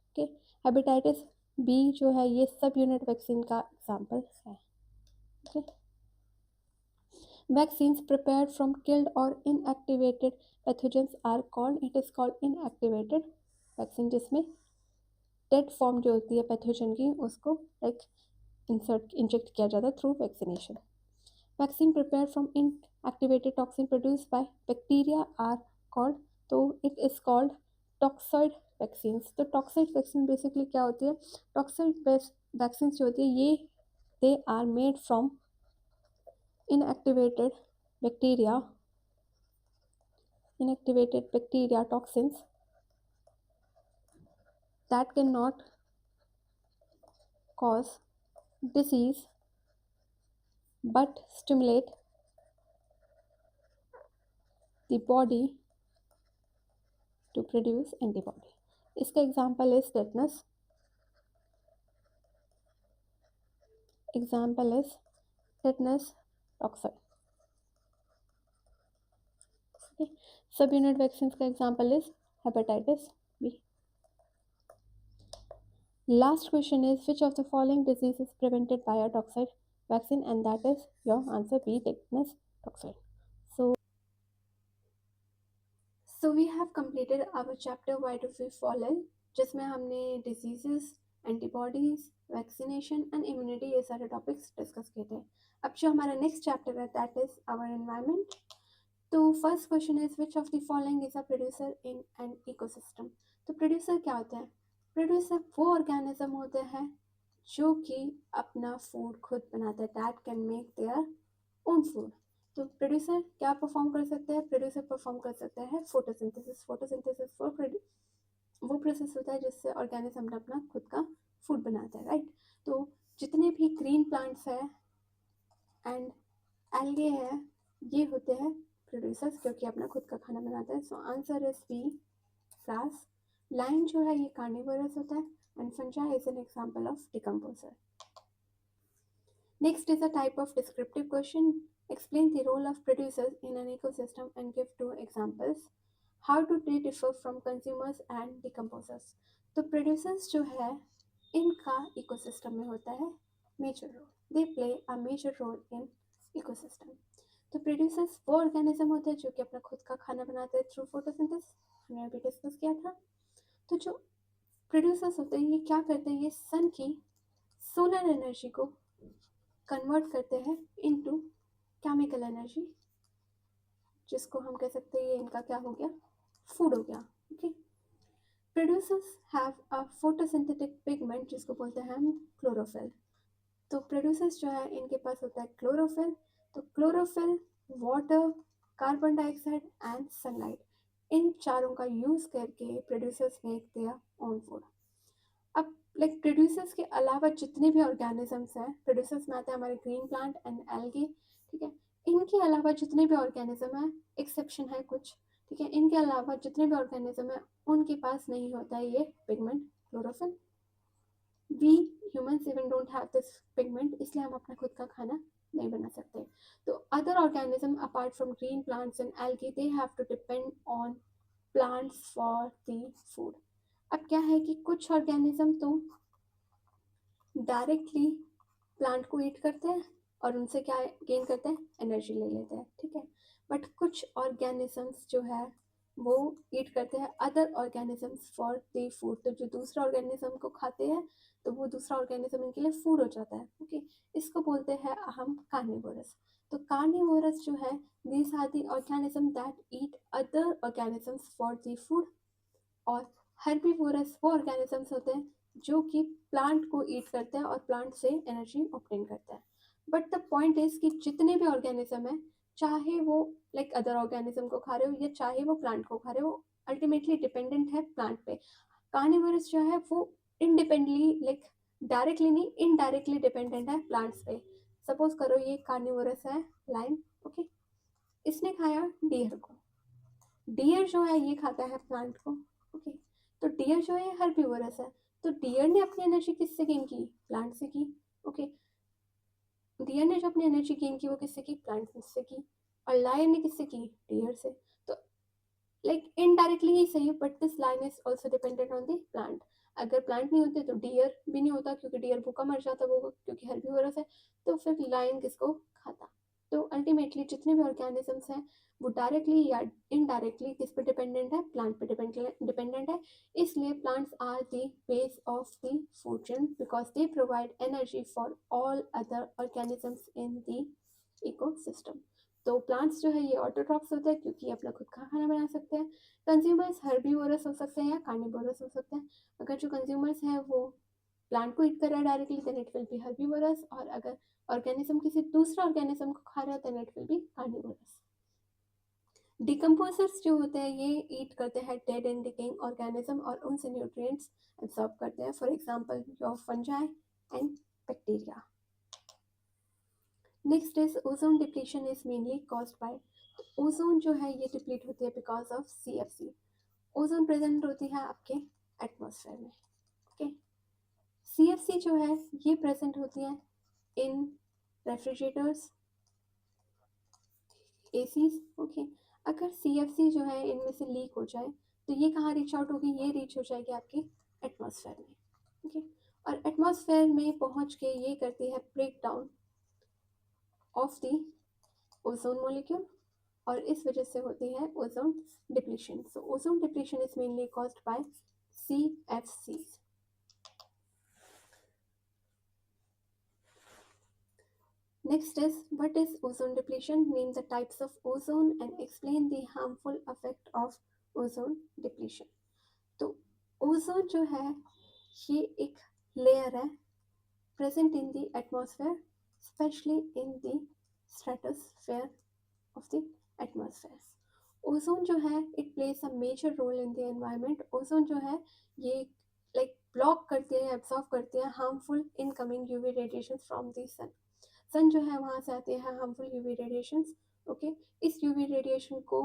Okay, hepatitis B जो है ये सब यूनिट वैक्सीन का एग्जाम्पल है. Okay, vaccines prepared from killed or inactivated pathogens are called, it is called inactivated vaccine, जिसमें डेड फॉर्म जो होती है पैथोजन की उसको लाइक इंजेक्ट किया जाता है through vaccination. Vaccine prepare from inactivated toxin produce by bacteria are called. तो it is called toxoid vaccines. तो टॉक्सॉइड वैक्सीन बेसिकली क्या होती है? टॉक्सॉइड वैक्सीन जो होती है ये they are made from inactivated bacteria toxins that cannot cause disease but stimulate the body to produce antibody. इसका example is tetanus. Example is tetanus toxoid. Subunit vaccine का example is hepatitis B. Last question is which of the following disease is prevented by a toxoid vaccine? And that is your answer B, tetanus toxoid. So we have completed our chapter why do we fall ill, जिसमें हमने diseases, antibodies, vaccination and immunity ये सारे topics discuss किए थे. अब जो हमारा next chapter है that is our environment. तो first question is which of the following is a producer in an ecosystem? तो producer क्या होते हैं? Producer वो organism होते हैं जो कि अपना food खुद बनाते हैं, that can make their own food. तो प्रोड्यूसर क्या परफॉर्म कर सकते हैं? प्रोड्यूसर परफॉर्म कर सकते हैं फोटोसिंथेसिस. फोटोसिंथेसिस वो प्रोसेस होता है जिससे ऑर्गेनिज्म अपना खुद का फूड बनाता है, राइट? तो जितने भी ग्रीन प्लांट्स है एंड एल्गे है ये होते हैं प्रोड्यूसर्स क्योंकि अपना खुद का खाना बनाते हैं. So answer is B, grass. Lion जो है ये कार्निवोरस होता है and fungi is an example of decomposer. Next is a type of descriptive question. Explain the role of producers in an ecosystem and give 2 examples. How do they differ from consumers and decomposers? तो producers जो है इनका ecosystem में होता है major role. They play a major role in ecosystem. तो producers वो organism होते हैं जो कि अपना खुद का खाना बनाते हैं through photosynthesis. हमने अभी डिस्कस किया था. तो जो producers होते हैं ये क्या करते हैं? ये sun की solar energy को कन्वर्ट करते हैं इनटू केमिकल एनर्जी, जिसको हम कह सकते हैं ये इनका क्या हो गया, फूड हो गया। Okay, producers have a photosynthetic pigment जिसको बोलते हैं हम क्लोरोफिल। तो प्रोड्यूसर्स जो है इनके पास होता है क्लोरोफिल। तो chlorophyll, water, carbon dioxide and sunlight, इन चारों का यूज करके producers make their own food. अब लाइक प्रोड्यूसर्स के अलावा जितने भी ऑर्गेनिजम्स हैं, प्रोड्यूसर्स में आते हैं हमारे ग्रीन प्लांट एंड एल्गी, ठीक है। इनके अलावा जितने भी ऑर्गेनिज्म हैं, एक्सेप्शन है कुछ, ठीक है, इनके अलावा जितने भी ऑर्गेनिज्म हैं उनके पास नहीं होता है ये pigment chlorophyll. We humans even don't have this pigment, इसलिए हम अपना खुद का खाना नहीं बना सकते। तो other organism apart from green plants and algae, they have to depend on plants for the food. अब क्या है कि कुछ ऑर्गेनिज्म तो डायरेक्टली प्लांट को ईट करते हैं और उनसे क्या गेन करते हैं, एनर्जी ले लेते हैं, ठीक है। बट कुछ ऑर्गेनिजम्स जो है वो ईट करते हैं other organisms for the food. तो जो दूसरा ऑर्गेनिज्म को खाते हैं तो वो दूसरा ऑर्गेनिज्म इनके लिए फूड हो जाता है। ओके, इसको बोलते हैं हम कार्निवोरस। तो कार्निवोरस जो है, these are the organism that eat other organisms for the food. और हर्बीवोरस वो ऑर्गेनिजम्स होते हैं जो कि प्लांट को ईट करते हैं और प्लांट से एनर्जी ऑब्टेन करते हैं। बट द पॉइंट इज कि जितने भी ऑर्गेनिज्म है, चाहे वो लाइक अदर ऑर्गेनिज्म को खा रहे हो या चाहे वो प्लांट को खा रहे हो, अल्टीमेटली डिपेंडेंट है प्लांट पे। कार्निवोरस जो है वो इंडिपेंडेंटली लाइक डायरेक्टली नहीं, इनडायरेक्टली डिपेंडेंट है प्लांट्स पे। सपोज करो ये कार्निवोरस है लायन, ओके, इसने खाया डियर को। डियर जो है ये खाता है प्लांट को, ओके। तो डियर जो है हर्बीवोरस है। तो डियर ने अपनी एनर्जी किससे गेन की, प्लांट से की, ओके। डियर ने जो अपनी एनर्जी गेन की वो किससे की, प्लांट से की। और लायन ने किससे की, डियर से। तो लाइक इनडायरेक्टली ही सही, but this line is also dependent on the plant. अगर प्लांट नहीं होते तो डियर भी नहीं होता, क्योंकि डियर भूखा मर जाता वो, क्योंकि हर्बीवोरस है। तो फिर लायन किसको खाता। तो अल्टीमेटली जितने भी ऑर्गेनिजम्स हैं वो डायरेक्टली या इनडायरेक्टली किस पे डिपेंडेंट है, प्लांट पे डिपेंडेंट है। इसलिए plants are the base of the food chain because they provide energy for all other organisms in the ecosystem. तो प्लांट्स जो है ये ऑटोट्रॉफ्स होते हैं क्योंकि अपना खुद का खाना बना सकते हैं। कंज्यूमर्स हर्बीवोरस हो सकते हैं या कार्निवोरस हो सकते हैं। अगर जो कंज्यूमर्स हैं वो प्लांट को ईट कर रहा है directly, then it will be herbivorous. और अगर ऑर्गेनिज्म किसी दूसरा ऑर्गेनिज्म को खा रहा है, then it will be carnivorous. Decomposers जो होते हैं ये ईट करते हैं डेड एंड डिकेइंग ऑर्गेनिज्म और उनसे न्यूट्रिएंट्स एब्सॉर्ब करते हैं। For example your fungi and bacteria. Next is ozone depletion is mainly caused bye, ozone जो है ये डिप्लीट होती है because of CFC। Ozone present होती है आपके एटमॉस्फेयर में, ओके। CFC जो है ये प्रेजेंट होती है इन रेफ्रिजरेटर्स, एसीज, ओके। अगर CFC जो है इनमें से लीक हो जाए तो ये कहाँ रीच आउट होगी, ये रीच हो जाएगी आपके एटमॉस्फेयर में, ओके। और एटमॉस्फेयर में पहुंच के ये करती है break down of the ozone molecule, और इस वजह से होती है ozone depletion. So ozone depletion is mainly caused by CFCs. Next is, what is ozone depletion? Name the types of ozone and explain the harmful effect of ozone depletion. तो ozone जो है ये एक लेयर है present in the atmosphere, especially in the stratosphere of the atmosphere. Ozone जो है it plays a major role in the environment. Ozone जो है ये लाइक ब्लॉक करती है, एब्जॉर्ब करती है harmful incoming UV radiation from the sun. Sun जो है वहाँ से आते हैं हार्मफुल यूवी रेडिएशंस, ओके। इस यूवी रेडिएशन को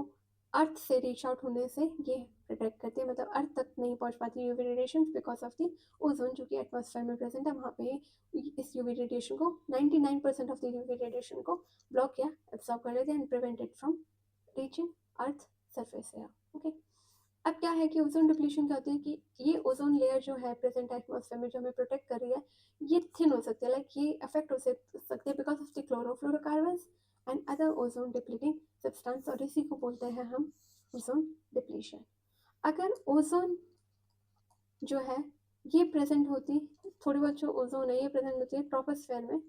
अर्थ से रीच आउट होने से ये प्रोटेक्ट करती है, मतलब अर्थ तक नहीं पहुँच पाती UV radiation because of the ozone जो कि एटमॉस्फेयर में प्रेजेंट है। वहाँ पे इस यूवी रेडिएशन को 99% ऑफ द यूवी रेडिएशन को ब्लॉक या एब्जॉर्ब कर लेते हैं and prevented from reaching earth surface air, okay. अब क्या है कि ओजोन डिप्लीशन क्या होती है कि ये ओजोन लेयर जो है प्रेजेंट एटमॉस्फेयर में जो हमें प्रोटेक्ट कर रही है, ये थिन हो सकती है, लाइक ये अफेक्ट हो सकती है because of the chlorofluorocarbons and other ozone depleting substance, और इसी को बोलते हैं हम ओजोन डिप्लीशन। अगर ओजोन जो है ये प्रेजेंट होती, थोड़ी बहुत जो ओजोन है ये प्रेजेंट होती है ट्रोपोस्फेयर में,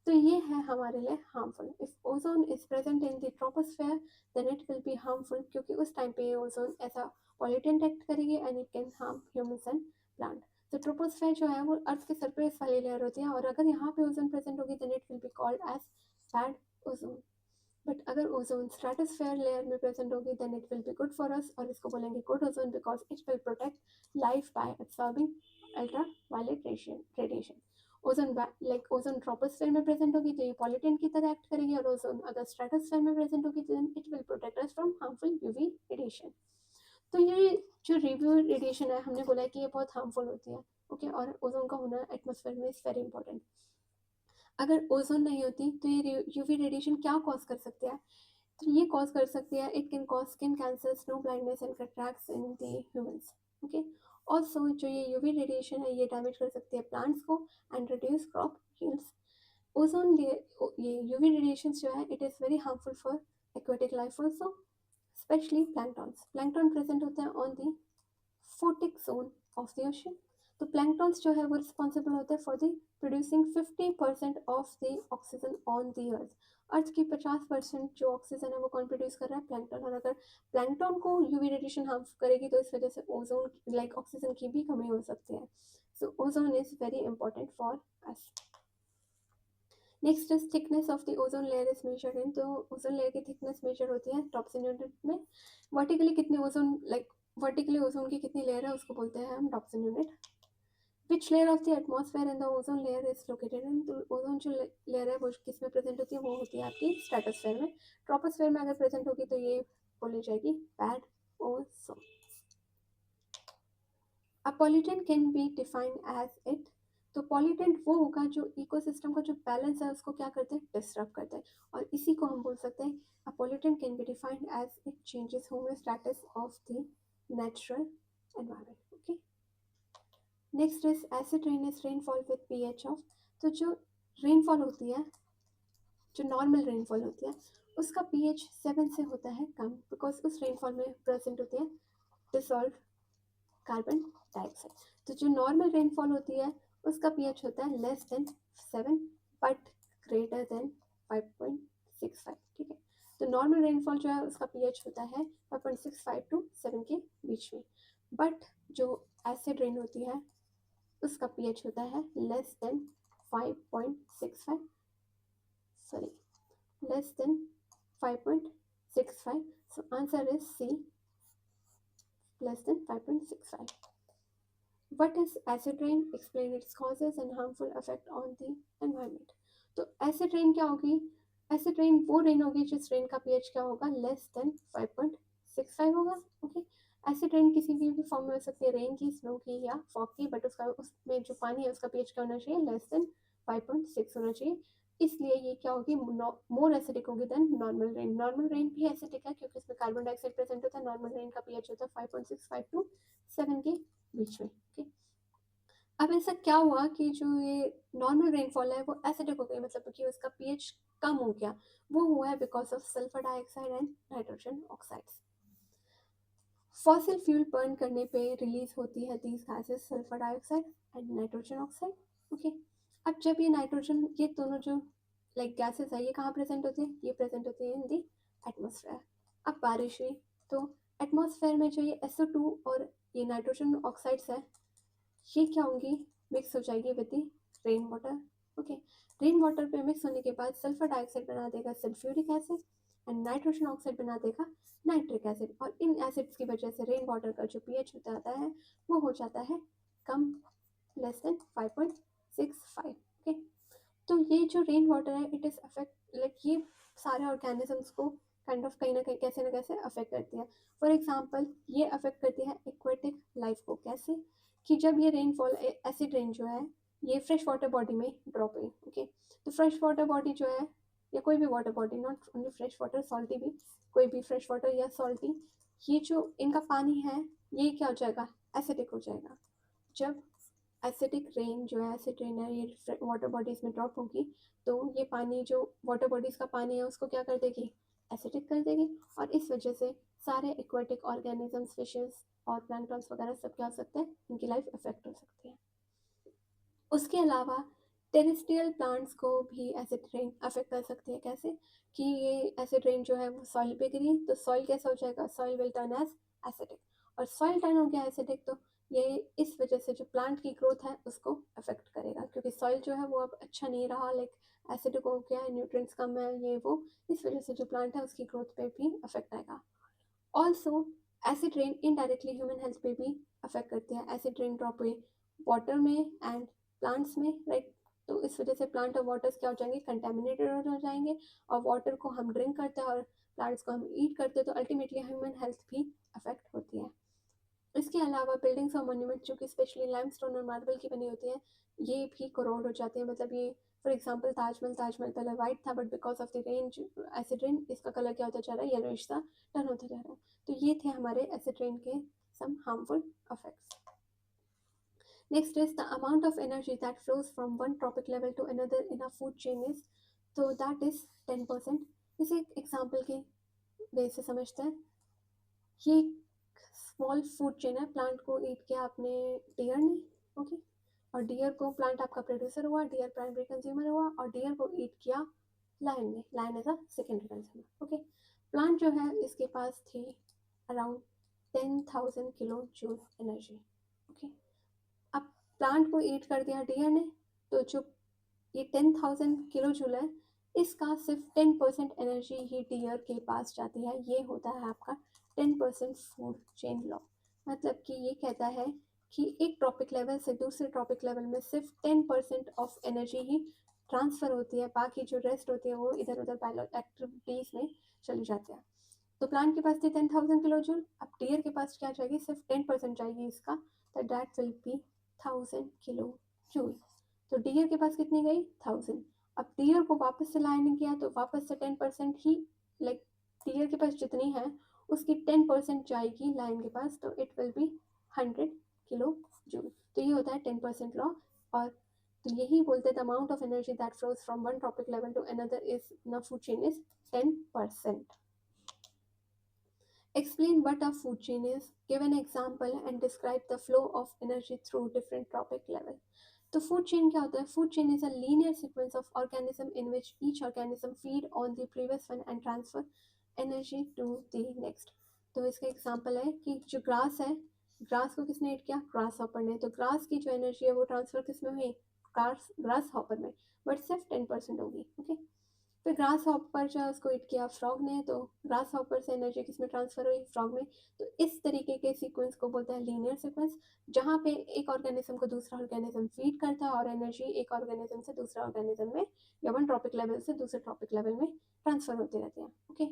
तो ये है हमारे लिए harmful. If ozone is present in the troposphere then it will be harmful, क्योंकि उस टाइम पे ये ओजोन ऐसा पॉल्यूटेंट एक्ट करेगी and it can harm humans and plant. तो ट्रोपोस्फेयर जो है वो अर्थ के सरफेस वाली लेयर होती है, और अगर यहाँ पे ओजोन प्रेजेंट होगी then it will be called as bad ozone. But अगर ओजोन स्ट्रेटोस्फेयर लेयर में प्रेजेंट होगी then it will be good for us, और इसको बोलेंगे good ozone because it will protect life by absorbing ultraviolet radiation. Ozone like ozone troposphere में present होगी तो ये पॉल्यूटेंट की तरह एक्ट करेगी, और ओजोन अगर स्ट्रेटोस्फेयर में प्रेजेंट होगी तो it will protect us from harmful UV radiation. तो ये जो रिव्यू रेडिएशन है हमने बोला है कि ये बहुत हार्मफुल होती है, ओके, और ओजोन का होना एटमॉस्फेयर में इज वेरी इंपॉर्टेंट। अगर ओजोन नहीं होती तो ये यूवी रेडिएशन क्या कॉज कर सकती है? तो ये कॉज कर सकती है, it can cause skin cancer, snow blindness and cataracts in the humans, okay. Also जो ये यूवी रेडिएशन है ये डैमेज कर सकती है प्लांट्स को and reduce crop yields. Ozone ये यूवी रेडिएशन जो है it is very harmful for aquatic life also, especially planktons. Plankton present होते हैं on the photic zone of the ocean. तो प्लैंक्टॉन्स जो है वो रिस्पॉन्सिबल होते हैं for the producing 50% of the oxygen on the earth. Earth की 50% जो ऑक्सीजन है वो कौन प्रोड्यूस कर रहा है? प्लैंक्टन। और अगर प्लैंक्टन को यूवी रेडिएशन हार्म करेगी तो इस वजह से ओजोन लाइक ऑक्सीजन की भी कमी हो सकती है। So ozone is very important for us. Next is thickness of the ozone layer is measured in. तो ओजोन लेयर की थिकनेस मेजर होती है टॉप्सन यूनिट में। वर्टिकली कितनी ओजोन लाइक वर्टिकली ओजोन की कितनी लेयर है उसको बोलते हैं हम Dobson unit. Which layer of the atmosphere in the ozone layer is located in. तो ओजोन जो लेयर है वो किस में प्रेजेंट होती है? वो होती है आपकी स्ट्रेटोस्फेयर में। ट्रोपोस्फेयर में अगर प्रेजेंट होगी तो ये बोली जाएगी bad ozone. A pollutant can be defined as it. तो पॉल्यूटेंट वो होगा जो इकोसिस्टम का जो बैलेंस है उसको क्या करते हैं? डिस्टर्ब करते हैं, और इसी को हम बोल सकते हैं a pollutant can be defined as it changes homeostasis of the natural environment, okay. Next is acid rain is rainfall with pH of. तो जो रेनफॉल होती है, जो नॉर्मल रेनफॉल होती है उसका पीएच 7 से होता है कम, बिकॉज उस रेनफॉल में प्रेजेंट होती है डिसॉल्व कार्बन डाइऑक्साइड। तो जो नॉर्मल रेनफॉल होती है उसका पीएच होता है less than 7 but greater than 5.65, ठीक है। तो नॉर्मल रेनफॉल जो है उसका पीएच होता है 5.65 टू 7 के बीच में, बट जो एसिड रेन होती है उसका पीएच होता है less than 5.65, sorry less than 5.65। so answer is C, less than 5.65. What is acid rain? Explain its causes and harmful effect on the environment. तो एसिड रेन क्या होगी? एसिड रेन वो rain होगी जिस रेन का pH क्या होगा? Less than 5.65 होगा, ओके। एसिड रेन किसी भी फॉर्म में हो सकती है, रेन की, स्नो की या फॉग की, बट उसका उसमें जो पानी है उसका पीएच क्या होना चाहिए? लेस देन 5.6 होना चाहिए। इसलिए ये क्या होगी? मोर एसिडिक होगी then normal rain. Normal rain भी एसिडिक है क्योंकि इसमें कार्बन डाइऑक्साइड प्रेजेंट होता है। नॉर्मल रेन का पीएच होता है 5.65 टू 7 के बीच में, ओके। अब ऐसा क्या हुआ कि जो ये नॉर्मल रेनफॉल है वो एसिडिक हो गई, मतलब कि उसका पीएच कम हो गया। वो हुआ है because of sulphur dioxide and nitrogen oxides. Fossil fuel burn करने पे रिलीज होती है these gases, sulphur dioxide and nitrogen oxide, okay. अब जब ये नाइट्रोजन, ये दोनों जो लाइक गैसेस है ये कहाँ प्रेजेंट होती है? ये प्रेजेंट होती है इन दी एटमोसफेयर। अब बारिश हुई तो एटमोसफेयर में जो ये SO2 और ये नाइट्रोजन ऑक्साइड्स है ये क्या होंगी? मिक्स हो जाएगी with the rain water, okay. Rain water पे मिक्स होने के बाद सल्फर डाइऑक्साइड बना देगा sulphuric acid and nitrogen oxide बना देगा नाइट्रिक एसिड, और इन एसिड्स की वजह से रेन वाटर का जो पीएच होता आता है वो हो जाता है कम, लेस देन 5.65, ओके। तो ये जो रेन वाटर है इट इज़ अफेक्ट लाइक ये सारे ऑर्गेनिजम्स को काइंड ऑफ कहीं ना कैसे अफेक्ट करती है। फॉर एग्जांपल ये अफेक्ट करती है एक्वेटिक लाइफ को। कैसे? कि जब ये रेनफॉल एसिड रेन जो है ये फ्रेश वाटर बॉडी में ड्रॉप हुई, ओके। तो फ्रेश वाटर बॉडी जो है या कोई भी water body, not only fresh water, salty भी, कोई भी फ्रेश वाटर या सॉल्टी, ये जो इनका पानी है ये क्या हो जाएगा? एसिडिक हो जाएगा। जब एसिडिक रेन जो है, एसिड रेन है, ये वाटर बॉडीज में ड्रॉप होगी तो ये पानी जो वाटर बॉडीज का पानी है उसको क्या कर देगी? एसिडिक कर देगी, और इस वजह से सारे एक्वाटिक ऑर्गेनिजम्स, फिशेस और प्लैंक्टन्स वगैरह सब क्या हो सकते हैं? इनकी लाइफ अफेक्ट हो सकती है। उसके अलावा टेरेस्ट्रियल प्लांट्स को भी एसिड रेन अफेक्ट कर सकती है। कैसे कि ये एसिड रेन जो है वो सॉइल पे गिरी तो सॉइल कैसा हो जाएगा, soil will turn as acidic, और सॉइल टर्न हो गया एसिडिक तो ये इस वजह से जो प्लांट की ग्रोथ है उसको अफेक्ट करेगा, क्योंकि सॉइल जो है वो अब अच्छा नहीं रहा, लाइक एसिडिक हो गया है, न्यूट्रिएंट्स कम है, ये वो, इस वजह से जो प्लांट है उसकी ग्रोथ पे भी अफेक्ट आएगा। Also acid rain indirectly human health पे भी अफेक्ट करती है। एसिड रेन ड्रॉप हुए वाटर में एंड प्लांट्स में, राइट, तो इस वजह से प्लांट और वाटर्स क्या हो जाएंगे, कंटेमिनेटेड हो जाएंगे, और वाटर को हम ड्रिंक करते हैं और प्लांट्स को हम ईट करते हैं, तो अल्टीमेटली ह्यूमन हेल्थ भी अफेक्ट होती है। इसके अलावा बिल्डिंग्स और मोन्यूमेंट जो कि स्पेशली लाइमस्टोन और मार्बल की बनी होती हैं, ये भी करोड हो जाती हैं। मतलब ये फॉर एग्जांपल ताजमहल पहले वाइट था, but because of the rain, acid rain, इसका कलर क्या होता जा रहा है, येलोइश सा टर्न होता जा रहा है। तो ये थे हमारे एसिड रेन के some harmful effects. Next is the amount of energy that flows from one tropic level to another in a food chain is, तो that is 10%। इसे एक एग्जाम्पल के वे से समझते हैं। ये स्मॉल फूड चेन है, प्लांट को ईट किया आपने डियर ने, ओके, और डियर को, प्लांट आपका प्रोड्यूसर हुआ, डियर प्राइमरी कंज्यूमर हुआ, और डियर को ईट किया लायन ने, lion as a secondary consumer, okay. Plant जो है इसके पास थी around 10,000 kilo joule energy, okay. अब प्लांट को ईट कर दिया डियर ने, तो जो ये 10,000 किलो जूल है, इसका सिर्फ 10% एनर्जी ही डियर के पास जाती है। ये होता है आपका 10% फूड चेन लॉ। मतलब कि ये कहता है कि एक ट्रॉपिक लेवल से दूसरे ट्रॉपिक लेवल में सिर्फ 10% ऑफ एनर्जी ही ट्रांसफ़र होती है, बाकी जो रेस्ट होती है वो इधर उधर बायो एक्टिविटीज़ में चली जाती है। तो प्लांट के पास थी 10,000 किलो जूल, अब डियर के पास क्या जाएगी, सिर्फ 10% जाएगी इसका, तो that will be 1000 kilo joule. तो डियर के पास कितनी गई, 1000। अब डियर को वापस से लाने किया तो वापस से 10% ही, लाइक डियर के पास जितनी है उसकी 10% जाएगी लाइन के पास, तो it will B 100 kilo joule. तो ये होता है 10% लॉ। और तो यही बोलते हैं the amount of energy that flows from one trophic level to another is in a food chain is 10%। Explain what a food chain is. Give an example and describe the flow of energy through different tropic level. तो food chain क्या होता है, food chain is a linear sequence of organism in which each organism feed on the previous one and transfer energy to the next. तो इसका example है कि जो grass है, ग्रास को किसने ईट किया, ग्रास हॉपर ने, तो ग्रास की जो एनर्जी है वो ट्रांसफर किस में हुई, ग्रास हॉपर में, बट सिर्फ 10% होगी, ओके। फिर ग्रास हॉपर जो है उसको ईट किया फ्रॉग ने, तो ग्रास हॉपर से एनर्जी किस में ट्रांसफर हुई, फ्रॉग में। तो इस तरीके के सीक्वेंस को बोलते हैं लीनियर सीक्वेंस, जहाँ पे एक ऑर्गेनिज्म को दूसरा ऑर्गेनिज्म फीड करता है और एनर्जी एक ऑर्गेनिज्म से दूसरा ऑर्गेनिज्म में या वन ट्रॉपिक लेवल से दूसरे ट्रॉपिक लेवल में ट्रांसफर होते रहते हैं, ओके।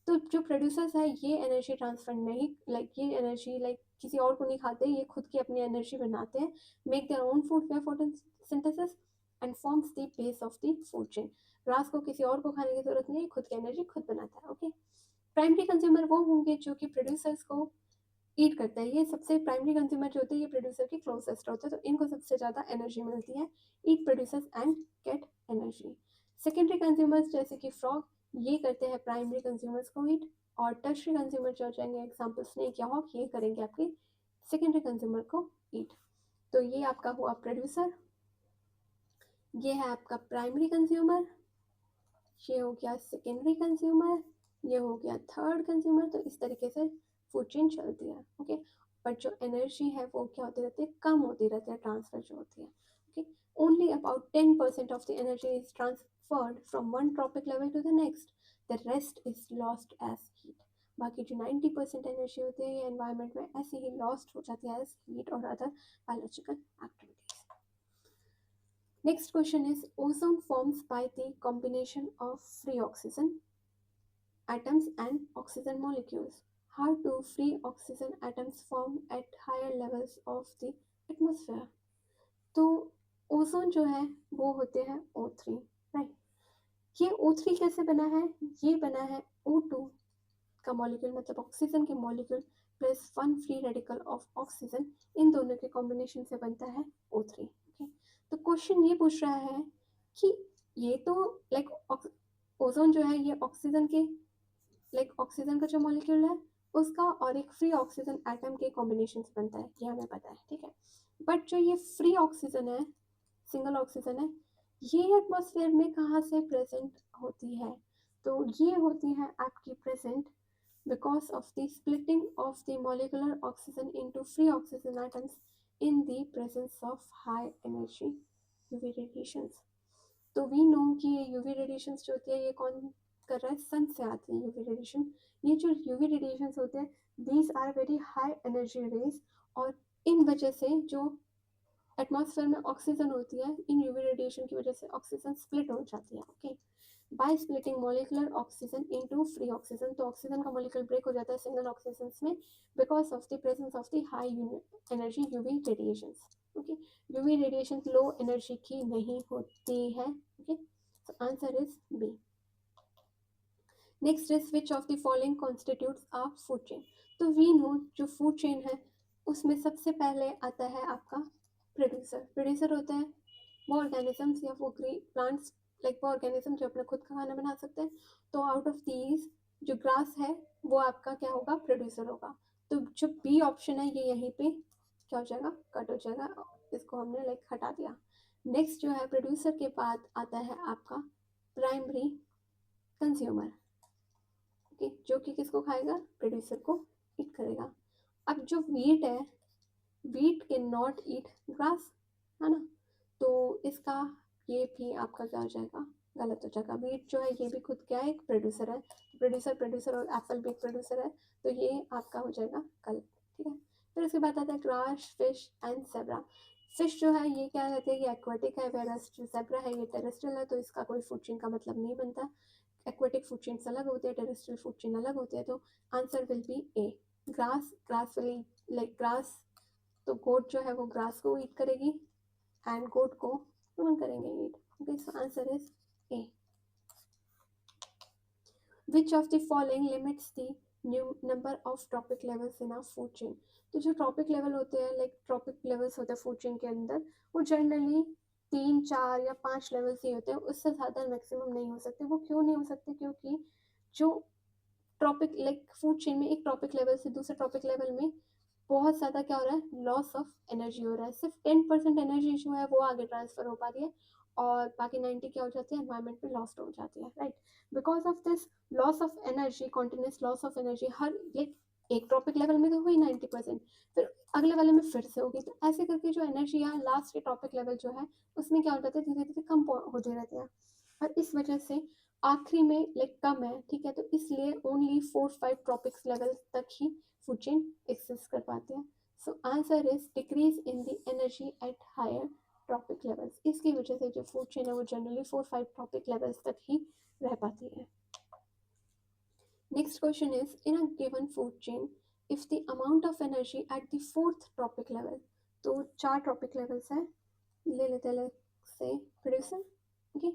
तो जो प्रोड्यूसर्स है ये एनर्जी ट्रांसफर नहीं, लाइक ये एनर्जी लाइक किसी और को नहीं खाते, ये खुद की अपनी एनर्जी बनाते हैं, make their own food by photosynthesis and forms the base of the food chain. Grass को किसी और को खाने की जरूरत नहीं है, खुद की एनर्जी खुद बनाता है, ओके। प्राइमरी कंज्यूमर वो होंगे जो कि प्रोड्यूसर्स को ईट करते हैं, ये सबसे प्राइमरी कंज्यूमर जो होते हैं ये प्रोड्यूसर के क्लोजेस्ट होते हैं, तो इनको सबसे ज़्यादा एनर्जी मिलती है, eat producers and get energy. Secondary consumers जैसे कि फ्रॉग, ये करते हैं प्राइमरी कंज्यूमर्स को ईट, और टर्शरी कंज्यूमर जो हो जाएंगे एग्जाम्पल स्नेक या हॉक, ये करेंगे आपके सेकेंडरी कंज्यूमर को ईट। तो ये आपका हुआ प्रोड्यूसर, ये है आपका प्राइमरी कंज्यूमर, ये हो गया सेकेंडरी कंज्यूमर, ये हो गया थर्ड कंज्यूमर। तो इस तरीके से फूड चेन चलती है, ओके। बट जो एनर्जी है वो क्या होती रहती है, कम होती रहती है, ट्रांसफर जो होती है, okay. Only about 10% of the energy is transferred from one trophic level to the next, the rest is lost as heat. बाकी जो 90% एनर्जी होती है ये एनवायरनमेंट में ऐसे ही लॉस्ट हो जाती है एज हीट और other biological activities. Next question is, ozone forms by the combination of free oxygen atoms and oxygen molecules. How do free oxygen atoms form at higher levels of the atmosphere? तो ozone जो है वो होते हैं O3, right. ये O3 कैसे बना है, ये बना है O2 का मॉलिक्यूल, मतलब ऑक्सीजन के molecule plus one free radical of oxygen, इन दोनों के कॉम्बिनेशन से बनता है O3, ओके। तो क्वेश्चन ये पूछ रहा है कि ये तो लाइक ओजोन जो है ये ऑक्सीजन के, लाइक ऑक्सीजन का जो मॉलिक्यूल है उसका और एक फ्री ऑक्सीजन एटम के कॉम्बिनेशन से बनता है, ये हमें पता है, ठीक है। बट जो ये फ्री ऑक्सीजन है, सिंगल ऑक्सीजन है, ये एटमॉस्फेयर में कहाँ से प्रेजेंट होती है? तो ये होती है आपकी present because of the splitting of the molecular oxygen into free oxygen atoms in the presence of high energy UV radiations. तो वी नो कि ये यूवी रेडिएशंस जो होती है ये कौन कर रहा है? सन से आती है यूवी रेडिएशन। ये जो यूवी रेडिएशंस होते हैं these are very high energy rays, और इन वजह से जो एटमॉस्फेयर में ऑक्सीजन होती है इन यूवी रेडिएशन की वजह से ऑक्सीजन स्प्लिट हो जाती है। Okay, by splitting molecular oxygen into free oxygen, तो ऑक्सीजन का मॉलिक्यूल ब्रेक हो जाता है सिंगल ऑक्सीजन में because of the presence of the high energy UV radiation. Okay, UV radiation low energy की नहीं होती है। Okay, so answer is B. Next is which of the following constitutes a food chain. तो we know जो food chain है उसमें सबसे पहले आता है आपका प्रोड्यूसर। प्रोड्यूसर होते हैं वो ऑर्गेनिजम्स या वो प्लांट्स, लाइक वो ऑर्गेनिज्म जो अपना खुद का खाना बना सकते हैं। तो आउट ऑफ दीज जो ग्रास है वो आपका क्या होगा? प्रोड्यूसर होगा। तो जो बी ऑप्शन है ये यहीं पे क्या हो जाएगा? कट हो जाएगा, इसको हमने लाइक हटा दिया। नेक्स्ट जो है प्रोड्यूसर के बाद आता है आपका प्राइमरी कंज्यूमर। ओके, जो कि किसको खाएगा? प्रोड्यूसर को ईट करेगा। अब जो वीट है, wheat can not eat grass, है ना? तो इसका ये भी आपका क्या हो जाएगा? गलत हो जाएगा। वीट जो है ये भी खुद क्या है? एक प्रोड्यूसर है। प्रोड्यूसर प्रोड्यूसर और एप्पल भी एक प्रोड्यूसर है, तो ये आपका हो जाएगा गलत। ठीक है, फिर उसके बाद आता है grass, fish and zebra. Fish जो है ये क्या कहते हैं? ये एक्वाटिक है, वेरस जो जेब्रा है ये टेरेस्ट्रियल है, तो इसका कोई फूड चेन का मतलब नहीं बनता। एक्वाटिक फूड चेन्स अलग होते हैं, टेरेस्ट्रियल फूड चेन अलग होते हैं, तो answer will be A. Grass, grass will like grass, तो गोट जो है वो ग्रास को ईट करेगी एंड गोट को ह्यूमन करेंगे eat. Okay, so answer is A. Which of the following limits the new number of trophic levels in a food chain. तो जो ट्रॉपिक लेवल होते हैं, लाइक ट्रॉपिक लेवल्स होते हैं फूड चेन के अंदर, वो जनरली 3, 4 या 5 लेवल्स ही होते हैं, उससे ज़्यादा मैक्सिमम नहीं हो सकते। वो क्यों नहीं हो सकते? क्योंकि जो ट्रॉपिक लाइक फूड चेन में एक ट्रॉपिक लेवल से दूसरे ट्रॉपिक लेवल में बहुत ज़्यादा क्या हो रहा है? लॉस ऑफ एनर्जी हो रहा है। सिर्फ 10% एनर्जी जो है वो आगे ट्रांसफर हो पा रही है, और बाकी 90 क्या हो जाती है? एनवायरमेंट में लॉस्ट हो जाती है, right? Because of this loss of energy, continuous loss of energy, her like एक ट्रॉपिक लेवल में तो हुई 90%, फिर अगले वाले में फिर से होगी, तो ऐसे करके जो एनर्जी है लास्ट के टॉपिक लेवल जो है उसमें क्या हो जाता है? धीरे धीरे कम होते रहते हैं, और इस वजह से आखिरी में लाइक कम है। ठीक है, तो इसलिए ओनली 4-5 ट्रॉपिक्स लेवल तक ही फूड चेन एक्सिस्ट कर पाते हैं। So answer is decrease in the energy at higher trophic levels. इसकी वजह से जो फूड चेन है वो जनरली 4-5 ट्रॉपिक लेवल्स तक ही रह पाती है। Next question is in a given food chain if the amount of energy at the 4th trophic level, तो 4 ट्रॉपिक लेवल्स हैं, ले लेते हैं से प्रोड्यूसर। ओके,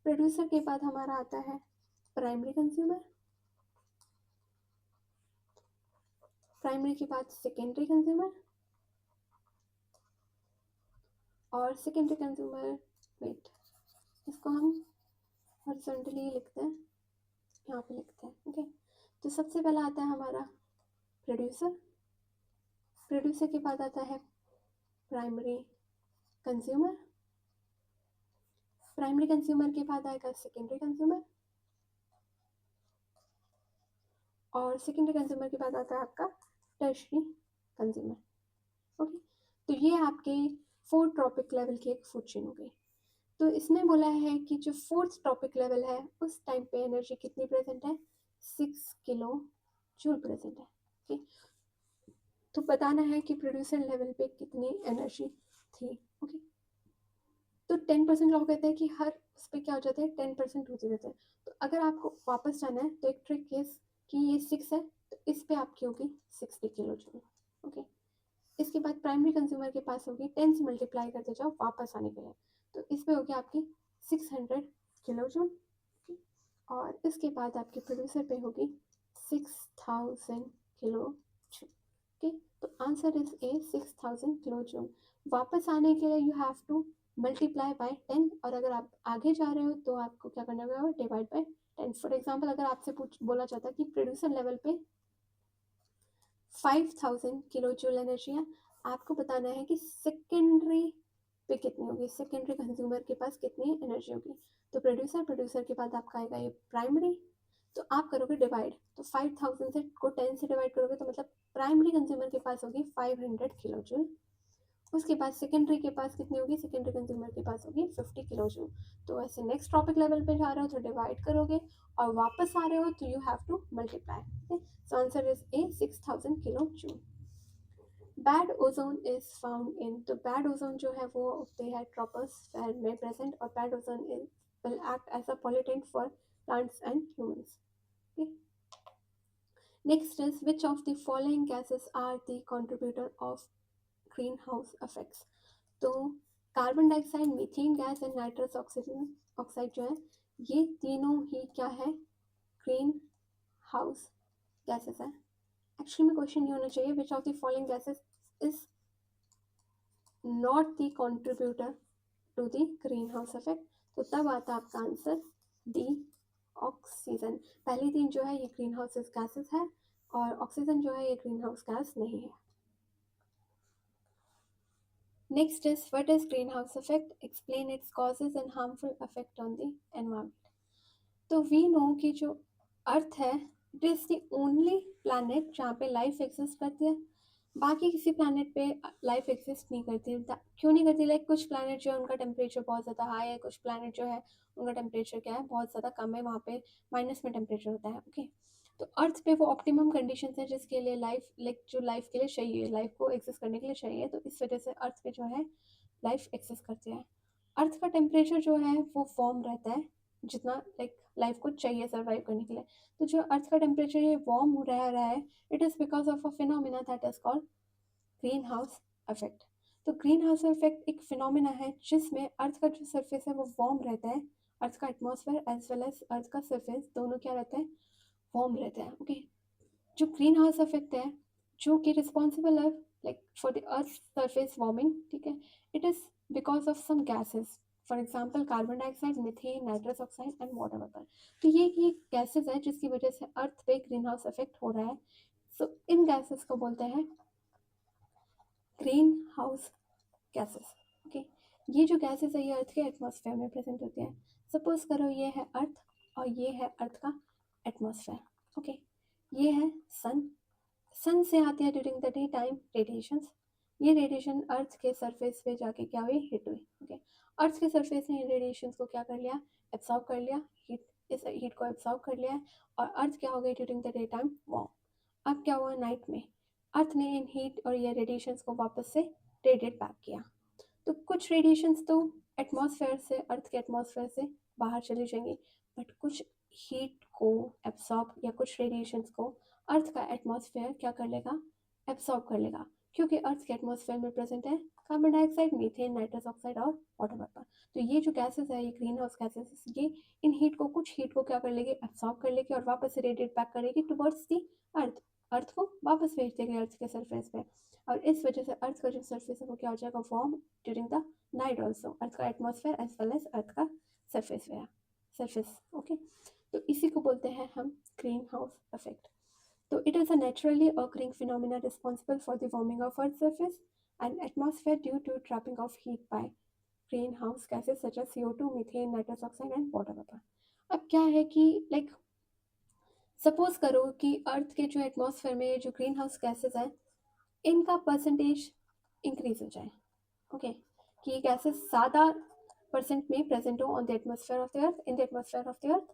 प्रोड्यूसर के बाद हमारा आता है प्राइमरी कंज्यूमर, प्राइमरी के बाद सेकेंडरी कंज्यूमर, और सेकेंडरी कंज्यूमर, वेट, इसको हम हॉरिजॉन्टली लिखते हैं, यहाँ पे लिखते हैं। ओके, तो सबसे पहला आता है हमारा प्रोड्यूसर, प्रोड्यूसर के बाद आता है प्राइमरी कंज्यूमर, प्राइमरी कंज्यूमर के बाद आएगा सेकेंडरी कंज्यूमर, और सेकेंडरी कंज्यूमर के बाद आता है आपका टर्शरी कंज्यूमर। ओके, तो ये आपके 4 ट्रॉपिक लेवल की एक फूड चेन हो गई। तो इसने बोला है कि जो 4th ट्रॉपिक लेवल है उस टाइम पे एनर्जी कितनी प्रेजेंट है? 6 किलो जूल प्रेजेंट है। ओके, तो बताना है कि प्रोड्यूसर लेवल पे कितनी एनर्जी थी। ओके, तो 10% लोग कहते हैं कि हर उस पर क्या हो जाता है? 10% होते रहते हैं। तो अगर आपको वापस जाना है तो एक ट्रिक केस कि ये 6 है, तो इस पे आपकी होगी 60 किलो जूल। ओके, इसके बाद प्राइमरी कंज्यूमर के पास होगी 10 से मल्टीप्लाई करते जाओ वापस आने के लिए, तो इस पे होगी आपकी 600 किलो जूल। और इसके बाद आपके प्रोड्यूसर पे होगी 6000 किलो जूल। ओके, तो answer is A 6000 kilo joule. वापस आने के लिए you have to multiply by 10, और अगर आप आगे जा रहे हो तो आपको क्या करना होगा? Divide by 10। फॉर एग्जाम्पल अगर आपसे बोला जाता कि प्रोड्यूसर लेवल पे 5000 किलो जूल एनर्जी है, आपको बताना है कि सेकेंडरी पे कितनी होगी, सेकेंडरी कंज्यूमर के पास कितनी एनर्जी होगी। तो प्रोड्यूसर के बाद आपका आएगा ये प्राइमरी, तो आप करोगे डिवाइड, तो 5000 से को 10 से डिवाइड करोगे तो मतलब प्राइमरी कंज्यूमर के पास होगी 500 किलो जूल। उसके बाद सेकेंडरी के पास कितनी होगी, सेकेंडरी कंज्यूमर के पास होगी 50 किलो जूल। तो ऐसे नेक्स्ट टॉपिक लेवल पे जा रहे हो तो डिवाइड करोगे और वापस आ रहे हो तो you have to multiply. So answer is A 6000 kilo joule. Bad ozone is found in, तो बैड ओजोन जो है वो होते हैं ट्रोपोस्फेयर में प्रेजेंट, और bad ozone will act as a pollutant for plants and humans. Next is which of the following gases are the contributor of greenhouse effects. तो carbon dioxide, methane gas and nitrous oxide जो है, ये तीनों ही क्या है, green house gases है। Actually में क्वेश्चन ये होना चाहिए which of the following gases is not the contributor to the green house effect, तो तब आता आपका आंसर डी, ऑक्सीजन। पहली तीन जो है ये ग्रीन हाउस गैसेस है और ऑक्सीजन जो है ये ग्रीन हाउस गैस नहीं है। Next is what is green house effect, explain its causes and harmful effect on the environment. तो वी नो कि जो अर्थ है it is the only planet जहाँ पे लाइफ एग्जिस्ट करती है, बाकी किसी प्लानट पे लाइफ एग्जिस्ट नहीं करती। क्यों नहीं करती, लाइक कुछ प्लानट जो है उनका टेम्परेचर बहुत ज़्यादा हाई है, कुछ प्लानट जो है उनका टेम्परेचर क्या है, बहुत ज़्यादा कम है, वहाँ पे माइनस में टेम्परेचर होता है। ओके, तो अर्थ पे वो ऑप्टिमम कंडीशन है जिसके लिए लाइफ, लाइक जो लाइफ के लिए चाहिए, लाइफ को एग्जिस्ट करने के लिए चाहिए, तो इस वजह से अर्थ पे जो है लाइफ एग्जिस्ट करती है। अर्थ का टेम्परेचर जो है वो वार्म रहता है जितना लाइक लाइफ को चाहिए सर्वाइव करने के लिए। तो जो अर्थ का टेम्परेचर ये वार्म हो रहा है, it is because of a phenomena that is called green house effect. तो ग्रीन हाउस इफेक्ट एक फिनोमिना है जिसमें अर्थ का जो सरफेस है वो वार्म रहता है, अर्थ का atmosphere as well as earth का सरफेस दोनों क्या रहते हैं, वार्म रहते हैं। ओके, जो ग्रीन हाउस इफेक्ट है जो कि रिस्पॉन्सिबल है like for the earth surface warming, ठीक है, it is because of some gases, for example carbon dioxide, methane, nitrous oxide and water vapour. तो ये गैसेस है जिसकी वजह से अर्थ पे ग्रीन हाउस इफेक्ट हो रहा है। सो इन गैसेस को बोलते हैं ग्रीन हाउस गैसेस। ओके, ये जो गैसेस है ये अर्थ के एटमॉस्फेयर में प्रेजेंट होती है। सपोज करो ये है अर्थ और ये है अर्थ का एटमॉस्फेयर। ओके, ये है सन, सन से आती है during the day time radiations, ये रेडिएशन अर्थ के सरफेस पे जाके क्या हुई, हिट हुई। ओके, अर्थ के सरफेस ने रेडिएशंस को क्या कर लिया, एब्सॉर्ब कर लिया, हीट, इस हीट को एब्सॉर्ब कर लिया है और अर्थ क्या हो गई during the day time, warm. अब क्या हुआ नाइट में, अर्थ ने इन हीट और ये रेडिएशंस को वापस से रेडिएट बैक किया। तो कुछ रेडिएशंस तो एटमॉस्फेयर से, अर्थ के एटमॉस्फेयर से बाहर चली जाएंगी, बट कुछ हीट को एब्सॉर्ब या कुछ रेडिएशंस को अर्थ का एटमॉस्फेयर क्या कर लेगा, एब्सॉर्ब कर लेगा, क्योंकि अर्थ के एटमॉस्फेयर में प्रेजेंट है carbon dioxide, methane, nitrous oxide और वाटर वेपर। तो ये जो गैसेस है, ये ग्रीन हाउस गैसेस, ये इन हीट को, कुछ हीट को क्या कर लेगी, एब्सॉर्ब कर लेगी और वापस से रेडिएट बैक करेगी टुवर्ड्स दी अर्थ, अर्थ को वापस भेज देगी अर्थ के सरफेस पे। और इस वजह से अर्थ का जो सरफेस है वो क्या हो जाएगा, warm during the night also, earth का atmosphere as well as earth का सरफेस वेयर, सरफेस। ओके, तो इसी को बोलते हैं हम green house effect. So it is a naturally occurring phenomena responsible for the warming of Earth's surface and atmosphere due to trapping of heat by greenhouse gases such as CO2, methane, nitrous oxide and water vapor. अब क्या है कि like suppose करो कि अर्थ के जो atmosphere में जो ग्रीन हाउस गैसेज हैं इनका परसेंटेज इंक्रीज हो जाए। ओके, कि गैसेज ज़्यादा परसेंट में प्रेजेंट हो on the atmosphere of the earth, in the atmosphere of the earth.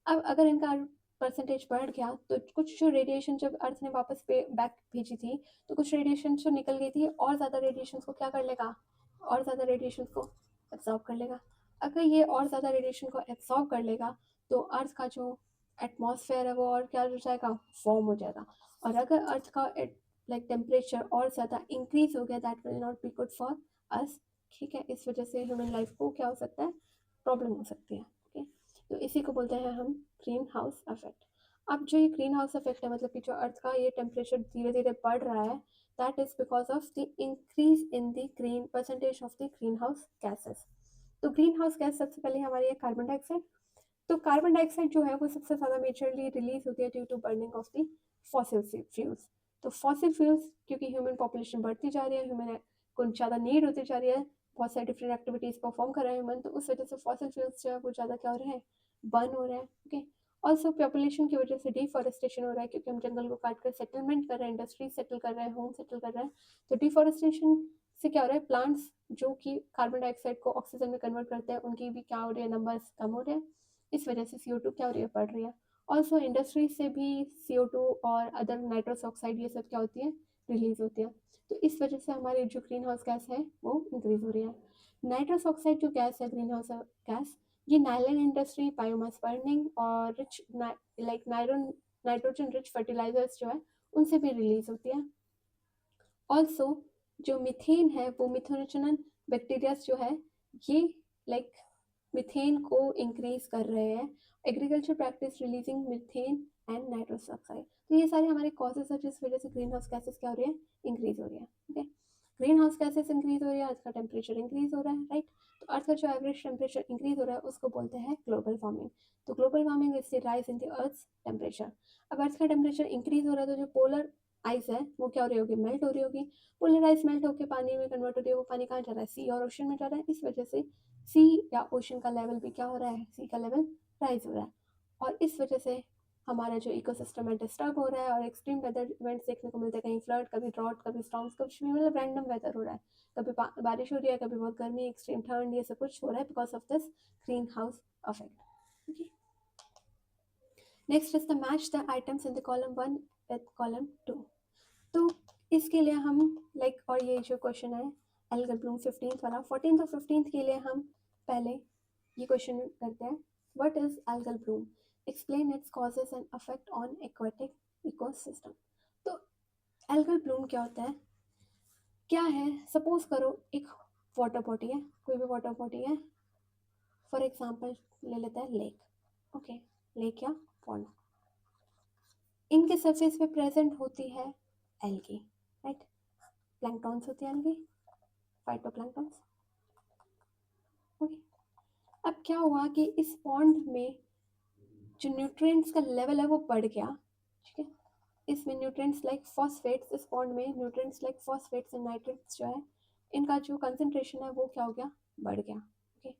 अब अगर इनका परसेंटेज बढ़ गया तो कुछ जो रेडिएशन जब अर्थ ने वापस पे बैक भेजी थी तो कुछ रेडिएशन जो निकल गई थी और ज़्यादा रेडिएशन को क्या कर लेगा, और ज़्यादा रेडिएशन को एब्जॉर्ब कर लेगा। अगर ये और ज़्यादा रेडिएशन को एब्जॉर्ब कर लेगा तो अर्थ का जो एटमॉस्फेयर है वो और क्या हो जाएगा, वार्म हो जाएगा। और अगर अर्थ का लाइक टेम्परेचर और ज़्यादा इंक्रीज हो गया that will not be good for अस, ठीक है, इस वजह से ह्यूमन लाइफ को क्या हो सकता है, प्रॉब्लम हो सकती है। ओके, तो इसी को बोलते हैं हम ग्रीन हाउस इफेक्ट। अब जो ये ग्रीन हाउस इफेक्ट है मतलब कि जो अर्थ का ये टेम्परेचर धीरे धीरे बढ़ रहा है that is because of the increase in the green percentage of the green house gases. तो ग्रीन हाउस गैस सबसे पहले हमारी है कार्बन डाइऑक्साइड। तो कार्बन डाइऑक्साइड जो है वो सबसे ज़्यादा मेजरली रिलीज होती है due to burning of the fossil fuels. तो फॉसिल फ्यूल्स क्योंकि ह्यूमन पॉपुलेशन बढ़ती जा रही है, ह्यूमन को ज़्यादा नीड होती जा रही है, बहुत सारी डिफरेंट एक्टिविटीज़ परफॉर्म कर रहे हैं ह्यूमन, तो उस वजह से फॉसिल फ्यूल्स जो है वो ज़्यादा क्या हो रहे हैं, बर्न हो रहे हैं। ओके, ऑल्सो पॉपुलेशन की वजह से डिफॉरेस्टेशन हो रहा है, क्योंकि हम जंगल को काट कर सेटलमेंट कर रहे हैं, इंडस्ट्रीज सेटल कर रहे हैं, होम सेटल कर रहे हैं। तो डिफॉरेस्टेशन से क्या हो रहा है, प्लांट्स जो कि कार्बन डाइऑक्साइड को ऑक्सीजन में कन्वर्ट करते हैं, उनकी भी क्या हो रही है, नंबर्स कम हो रहे हैं। इस वजह से CO2 क्या हो रही है, बढ़ रही है। ऑल्सो इंडस्ट्री से भी CO2 और अदर नाइट्रस ऑक्साइड ये सब क्या होती है, रिलीज होती है। तो इस वजह से हमारी जो ग्रीन हाउस गैस है वो इंक्रीज हो रही है। नाइट्रस ऑक्साइड जो गैस है, ग्रीन हाउस गैस, ये नाइलन इंडस्ट्री, बायोमास बर्निंग और rich like nitrogen rich fertilisers जो है उनसे भी रिलीज होती है। ऑल्सो जो मीथेन है वो मिथोनिचनन बैक्टीरियाज जो है ये लाइक मीथेन को इंक्रीज कर रहे हैं। Agriculture practice releasing methane and nitrous oxide, तो ये सारे हमारे कॉजेज है जिस वजह से ग्रीन हाउस गैसेस क्या हो रही है, इंक्रीज हो रही है। Okay, green house gases increase हो रही है, अर्थ का टेम्परेचर इंक्रीज हो रहा है, राइट। तो अर्थ का जो एवरेज टेम्परेचर इंक्रीज हो रहा है उसको बोलते हैं ग्लोबल वार्मिंग। तो global warming is the rise in the earth temperature. अब अर्थ का टेम्परेचर इंक्रीज हो रहा है तो जो पोलर आइस है वो क्या हो रही होगी, मेल्ट हो रही होगी। पोलर आइस मेल्ट होकर पानी में कन्वर्ट हो रही है, वो पानी कहाँ जा रहा है, सी और ओशन में जा रहा है। इस वजह से सी या ओशन का लेवल भी क्या हो रहा है, सी का लेवल राइज हो रहा है। और इस वजह से हमारा जो इकोसिस्टम है डिस्टर्ब हो रहा है और एक्सट्रीम वेदर इवेंट्स देखने को मिलते हैं, कहीं फ्लड, कभी ड्रॉट, कभी स्टॉर्म्स, कुछ भी मतलब रैंडम वेदर हो रहा है। कभी बारिश हो रही है, कभी बहुत गर्मी, एक्सट्रीम ठंड, ये सब कुछ हो रहा है because of this green house effect. Okay, next is the match the items in the column 1 with column 2। तो इसके लिए हम और ये जो क्वेश्चन है एल्गर ब्लूम 15th वाला, 14th और 15th के लिए हम पहले ये क्वेश्चन करते हैं। What is algal Bloom, explain its causes and affect on aquatic ecosystem. तो एल्गल ब्लूम क्या होता है, क्या है, सपोज करो एक वाटर बॉडी है, कोई भी वाटर बॉडी है, फॉर एग्जाम्पल ले लेते हैं लेक। ओके, लेक या पॉन्ड, इनके सरफेस पे प्रेजेंट होती है एल्गी, राइट। प्लैंक्टॉन्स होती है एल्गी, फाइटोप्लैंक्टॉन्स। ओके, अब क्या हुआ कि इस पॉन्ड में जो न्यूट्रिएंट्स का लेवल है वो बढ़ गया, ठीक है। इसमें न्यूट्रिएंट्स लाइक फॉस्फेट्स, इस पॉन्ड में nutrients like phosphates and nitrates जो है इनका जो कंसंट्रेशन है वो क्या हो गया, बढ़ गया। ओके,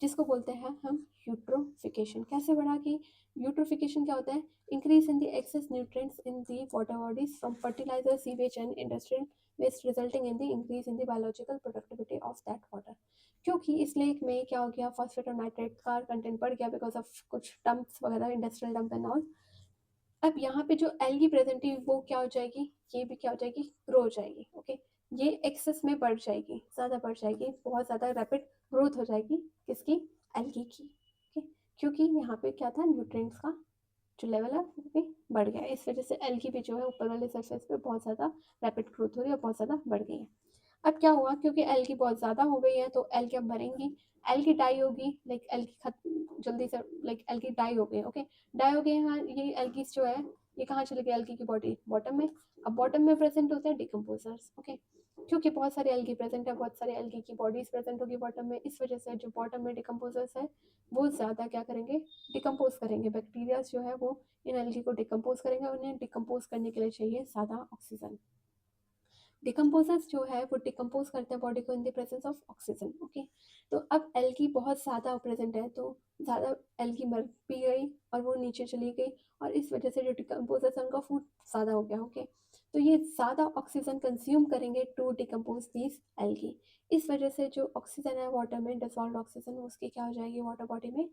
जिसको बोलते हैं हम यूट्रोफिकेशन। कैसे बढ़ा कि यूट्रोफिकेशन क्या होता है, increase in the excess nutrients in the water bodies from fertiliser, sewage and industrial waste resulting in the increase in the biological productivity of that water. क्योंकि इस लेक में क्या हो गया, फॉस्फेट और नाइट्रेट का कंटेंट बढ़ गया बिकॉज ऑफ कुछ डंप्स वगैरह, इंडस्ट्रियल डंप एंड ऑल। अब यहाँ पे जो एल्गी प्रेजेंट थी वो क्या हो जाएगी, ये भी क्या हो जाएगी, ग्रो हो जाएगी। ओके, ये एक्सेस में बढ़ जाएगी, ज़्यादा बढ़ जाएगी, बहुत ज़्यादा रैपिड ग्रोथ हो जाएगी, किसकी, एल्गी की। ओके, क्योंकि यहाँ पे क्या था, न्यूट्रिएंट्स का जो लेवल है वो भी बढ़ गया है। इस वजह से एल्गी भी जो है ऊपर वाले सरफेस पे बहुत ज़्यादा रैपिड ग्रोथ हो रही है और बहुत ज़्यादा बढ़ गई है। अब क्या हुआ, क्योंकि एल्गी बहुत ज़्यादा हो गई है तो एल्गी अब मरेंगी, एल्गी डाई होगी, एल्गी खत्म जल्दी से, एल्गी डाई हो गई। ओके, डाई हो गई, हाँ, ये एल्गीज जो है ये कहाँ चली गई, एल्गी की बॉडी बॉटम में। अब बॉटम में प्रेजेंट होते हैं डिकम्पोजर्स। ओके, क्योंकि बहुत सारी एल्गी प्रेजेंट है, बहुत सारी एल्गी की बॉडीज प्रेजेंट होगी बॉटम में, इस वजह से जो बॉटम में डिकम्पोजर्स है वो ज़्यादा क्या करेंगे, डिकम्पोज करेंगे। बैक्टीरियाज जो है वो इन एल्गी को डिकम्पोज करेंगे, उन्हें डिकम्पोज करने के लिए चाहिए ज़्यादा ऑक्सीजन। डिकम्पोजर्स जो है वो डिकम्पोज करते हैं बॉडी को in the presence of oxygen. Okay, तो अब एल्गी बहुत ज़्यादा प्रेजेंट है तो ज़्यादा एल्गी मर भी गई और वो नीचे चली गई, और इस वजह से जो डिकम्पोजर्स है उनका फूड ज़्यादा हो गया। ओके, तो ये ज़्यादा ऑक्सीजन कंज्यूम करेंगे टू डिकम्पोज दीज एल्गी। इस वजह से जो ऑक्सीजन है वाटर में, डिसॉल्व ऑक्सीजन, उसकी क्या हो जाएगी, वाटर बॉडी में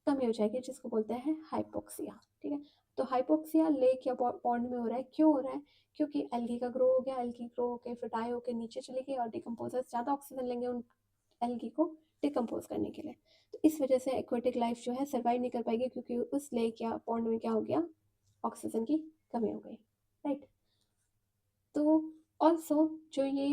कमी हो जाएगी, जिसको बोलते हैं हाइपोक्सिया। ठीक है, तो हाइपोक्सिया लेक या पॉन्ड में हो रहा है, क्यों हो रहा है, क्योंकि एल्गी का ग्रो हो गया, एल्गी ग्रो होकर फिर डाई होकर नीचे चली गई और डिकम्पोजर्स ज़्यादा ऑक्सीजन लेंगे उन एल्गी को डिकम्पोज करने के लिए। तो इस वजह से एक्वेटिक लाइफ जो है सर्वाइव नहीं कर पाएगी, क्योंकि उस लेक या पॉन्ड में क्या हो गया, ऑक्सीजन की कमी हो गई, राइट। तो ऑल्सो जो ये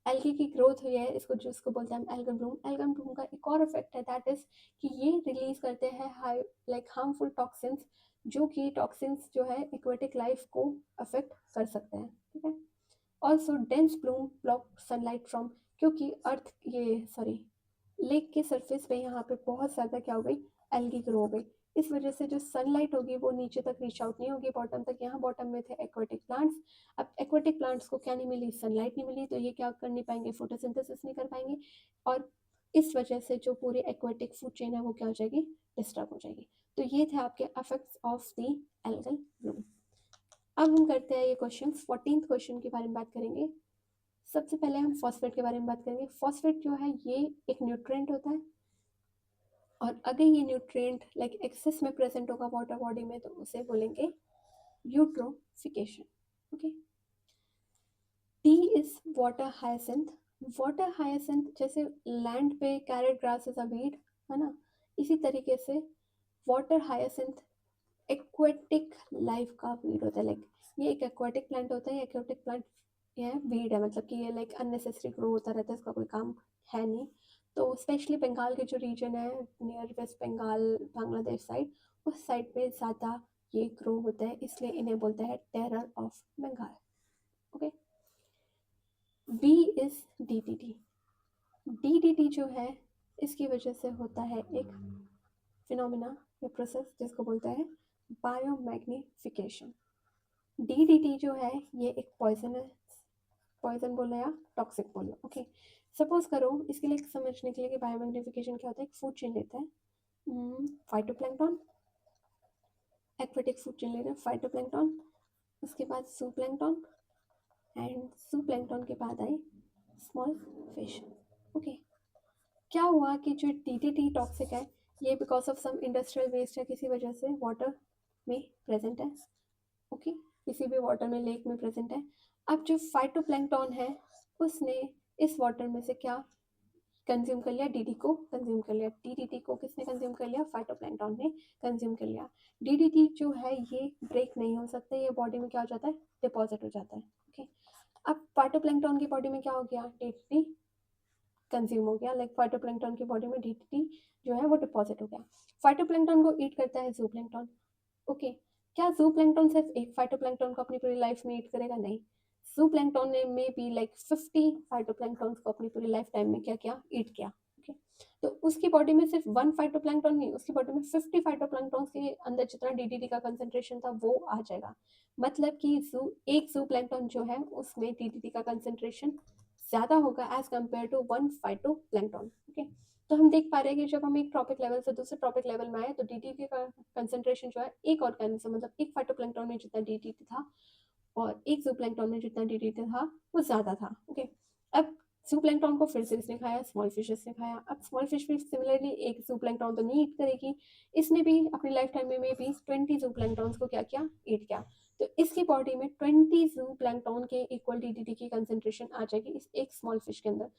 एल्गी की ग्रोथ हुई है, इसको जिसको बोलते हैं हम एल्गन ब्लूम, एल्गन ब्लूम का एक और इफेक्ट है, दैट इज कि ये रिलीज करते हैं हाई हार्मफुल टॉक्सिन्स, जो कि टॉक्सिन्स जो है एक्वेटिक लाइफ को अफेक्ट कर सकते हैं। ठीक है, also dense Bloom block sunlight from, क्योंकि लेक के सरफेस पे यहाँ पे बहुत ज़्यादा क्या हो गई, एल्गी ग्रो हो गई, इस वजह से जो सनलाइट होगी वो नीचे तक रीच आउट नहीं होगी बॉटम तक। यहाँ बॉटम में थे एक्वेटिक प्लांट्स। अब एक्वेटिक प्लांट्स को क्या नहीं मिली, सनलाइट नहीं मिली, तो ये क्या कर नहीं पाएंगे, फोटोसिंथेसिस नहीं कर पाएंगे, और इस वजह से जो पूरी एक्वेटिक फूड चेन है वो क्या हो जाएगी, डिस्टर्ब हो जाएगी। तो ये थे आपके effects of the algal Bloom. अब हम करते हैं ये क्वेश्चन, 14th क्वेश्चन के बारे में बात करेंगे। सबसे पहले हम फॉस्फेट के बारे में बात करेंगे। फॉस्फेट जो है ये एक न्यूट्रिएंट होता है, और अगर ये न्यूट्रिएंट लाइक एक्सेस में प्रेजेंट होगा वाटर बॉडी में तो उसे बोलेंगे eutrophication. Okay, T is water hyacinth. Water hyacinth जैसे लैंड पे carrot grass is a weed, है ना, इसी तरीके से वाटर हायसिंथ एक्वेटिक लाइफ का वीड होता है। लाइक ये एक एक्वेटिक प्लांट होता है, एक्वेटिक प्लांट ये वीड है, मतलब कि ये लाइक अननेसेसरी ग्रो होता रहता है, इसका कोई काम है नहीं। तो स्पेशली बंगाल के जो रीजन है near West Bengal Bangladesh side, उस साइड पे ज़्यादा ये ग्रो होता है, इसलिए इन्हें बोलते हैं terror of Bengal. Okay, B is DDT. DDT जो है इसकी वजह से होता है एक फिनोमिना या प्रोसेस जिसको बोलते हैं बायोमैग्निफिकेशन। डीडीटी जो है ये एक पॉइजन है, पॉइजन बोलो या टॉक्सिक बोलो। ओके, सपोज करो इसके लिए समझने के लिए कि बायोमैग्निफिकेशन क्या होता है, एक फूड चेन लेते हैं, फाइटोप्लैंक्टन, एक्वेटिक फूड चेन ले रहे हैं, फाइटोप्लैंक्टन, उसके बाद जूप्लैंक्टन, एंड जूप्लैंक्टन के बाद आए स्मॉल फिश। ओके, क्या हुआ कि जो डीडीटी टॉक्सिक है ये because of some industrial waste या किसी वजह से वाटर में प्रेजेंट है। ओके, किसी भी वाटर में, लेक में प्रेजेंट है। अब जो फाइटोप्लैंक्टन है उसने इस वाटर में से क्या कंज्यूम कर लिया, डीडी को कंज्यूम कर लिया। डीडीटी को किसने कंज्यूम कर लिया, फाइटोप्लैंक्टन ने कंज्यूम कर लिया। डीडीटी जो है ये ब्रेक नहीं हो सकता, ये बॉडी में क्या हो जाता है, डिपॉजिट हो जाता है। ओके, अब फाइटोप्लैंक्टन की बॉडी में क्या हो गया, डीडीटी कंज्यूम हो गया, लाइक फाइटोप्लैंक्टन की बॉडी में डीडीटी जो है वो डिपॉजिट हो गया। फाइटोप्लैंक्टन को ईट करता है जूप्लैंक्टन। ओके, क्या जूप्लैंक्टन सिर्फ एक फाइटोप्लैंक्टन को अपनी पूरी लाइफ में ईट करेगा, नहीं। जूप्लैंक्टन ने में बी लाइक 50 फाइटोप्लैंक्टन को अपनी पूरी लाइफ टाइम में क्या किया, ईट किया। ओके, तो उसकी बॉडी में सिर्फ वन फाइटोप्लैंक्टन नहीं, उसकी बॉडी में 50 फाइटोप्लैंक्टन के अंदर जितना डीडीटी का कंसेंट्रेशन था वो आ जाएगा। मतलब कि एक जूप्लैंक्टन जो है उसमें डीडीटी का कंसेंट्रेशन ज़्यादा होगा as compare to one phytoplankton. Okay, तो हम देख पा रहे हैं कि जब हम एक ट्रॉपिक लेवल से दूसरे ट्रॉपिक लेवल में आए तो डीडीटी का कंसेंट्रेशन जो है एक ऑर्गेनिज्म मतलब एक फाइटोप्लैंक्टन में जितना डीडीटी था और एक जूप्लैंक्टन में जितना डीडीटी था वो ज़्यादा था। ओके, अब जूप्लैंक्टन को फिर से किसने खाया, स्मॉल फिशेस ने खाया। अब स्मॉल फिश भी सिमिलरली एक जूप्लैंक्टन तो नहीं ईट करेगी, इसने भी अपनी लाइफ टाइम में भी 20 जूप्लैंक्टन्स को क्या किया, ईट किया। तो इसकी बॉडी में 20 जूप्लैंक्टन के इक्वल डीडीटी की कंसेंट्रेशन आ जाएगी इस एक स्मॉल फिश के अंदर।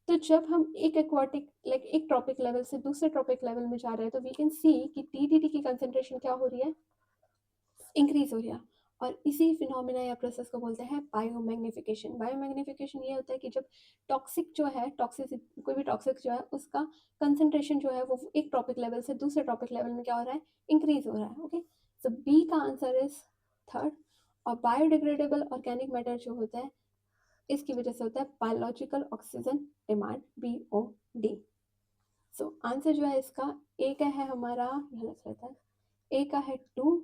तो जब हम एक एक्वाटिक लाइक एक ट्रॉपिक लेवल से दूसरे ट्रॉपिक लेवल में जा रहे हैं तो वी कैन सी कि डीडीटी की कंसेंट्रेशन क्या हो रही है, इंक्रीज हो रही है। और इसी फिनोमिना या प्रोसेस को बोलते हैं बायोमैग्निफिकेशन। बायोमैग्निफिकेशन ये होता है कि जब टॉक्सिक जो है, टॉक्सिक कोई भी टॉक्सिक जो है उसका कंसेंट्रेशन जो है वो एक ट्रॉपिक लेवल से दूसरे ट्रॉपिक लेवल में क्या हो रहा है, इंक्रीज हो रहा है। ओके, सो बी का आंसर इज थर्ड। और बायोडिग्रेडेबल ऑर्गेनिक मैटर जो होता है इसकी वजह से होता है biological oxygen demand, BOD। So answer जो है इसका ए का है हमारा, यहाँ लिख लेता है, ए का है 2,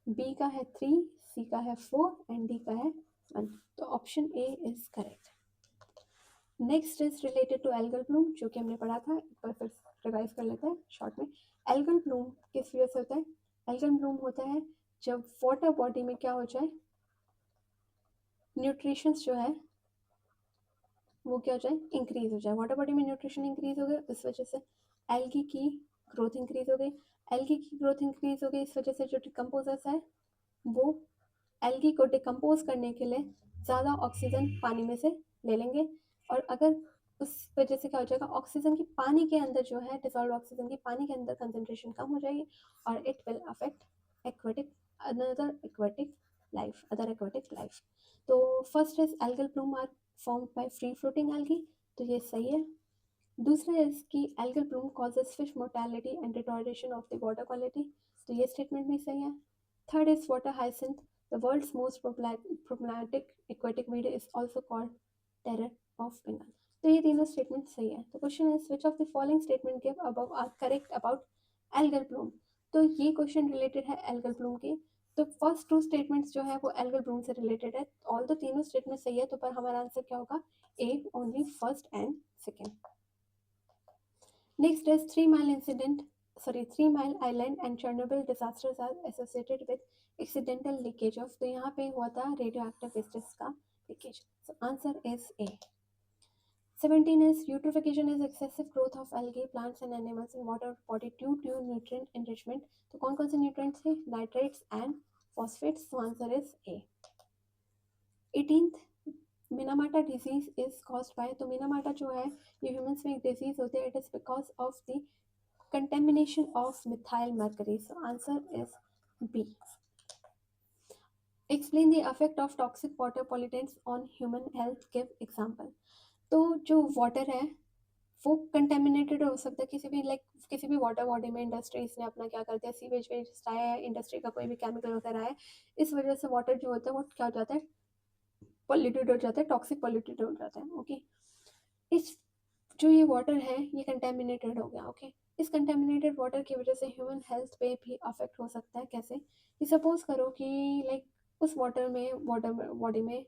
बी का है 3, सी का है 4 एंड डी का है 1। तो option A is correct. Next is related to algal bloom जो कि हमने पढ़ा था, एक बार फिर रिवाइज कर लेते हैं शॉर्ट में। एल्गल ब्लूम किस वजह से होता है, एल्गल ब्लूम होता है जब वाटर बॉडी में क्या हो जाए, न्यूट्रिशंस जो है वो क्या हो जाए, इंक्रीज हो जाए। वाटर बॉडी में न्यूट्रिशन इंक्रीज हो गए, इस वजह से एल्गी की ग्रोथ इंक्रीज हो गई। एल्गी की ग्रोथ इंक्रीज हो गई इस वजह से जो डिकम्पोजर्स है वो एल्गी को डिकम्पोज करने के लिए ज़्यादा ऑक्सीजन पानी में से ले लेंगे, और अगर उस वजह से क्या हो जाएगा, ऑक्सीजन की पानी के अंदर जो है, डिसॉल्व ऑक्सीजन की पानी के अंदर कंसेंट्रेशन कम हो जाएगी और it will affect aquatic another aquatic life, other aquatic life. तो first is algal bloom are form by free floating algae, तो ये सही है। दूसरा इज कि algal bloom causes fish mortality and deterioration of the water quality, तो ये स्टेटमेंट भी सही है। Third is water hyacinth, the world's most problematic aquatic weed is also called terror of Bengal, तो ये तीनों स्टेटमेंट सही है। तो question is which of the following statement give above are correct about algal bloom. तो ये क्वेश्चन रिलेटेड है algal bloom के। तो फर्स्ट टू स्टेटमेंट्स जो है वो एल्गल ब्लूम से रिलेटेड है। ऑल तो तीनों स्टेटमेंट सही है, तो पर हमारा आंसर क्या होगा? A, only first and second. Next is 3 Mile incident, sorry 3 Mile Island and Chernobyl disasters are associated with accidental leakage of, तो यहाँ पे हुआ था रेडियो एक्टिव वेस्टेज का leakage. So answer is A. 17 is eutrophication is excessive growth of algae, plants and animals in water body due to nutrient enrichment। तो कौन कौन से न्यूट्रिएंट्स थे? Nitrates and phosphates. So answer is A. 18th, Minamata disease is caused by, तो Minamata जो है ये humans में एक डिजीज होती है, it is because of the contamination of methyl mercury। So answer is B। Explain the effect of toxic water pollutants on human health, give example। तो जो वाटर है वो कंटेमिनेटेड हो सकता है किसी भी किसी भी वाटर बॉडी में इंडस्ट्रीज ने अपना क्या कर दिया, सीवेज वेज आया है, इंडस्ट्री का कोई भी केमिकल वगैरह है, इस वजह से वाटर जो होता है वो क्या हो जाता है? पॉल्यूटेड हो जाता है, टॉक्सिक पॉल्यूटेड हो जाता है। ओके, इस जो ये वाटर है ये कंटेमिनेटेड हो गया। ओके, इस कंटेमिनेटेड वाटर की वजह से ह्यूमन हेल्थ पे भी अफेक्ट हो सकता है। कैसे? कि सपोज करो कि उस वाटर में वाटर बॉडी में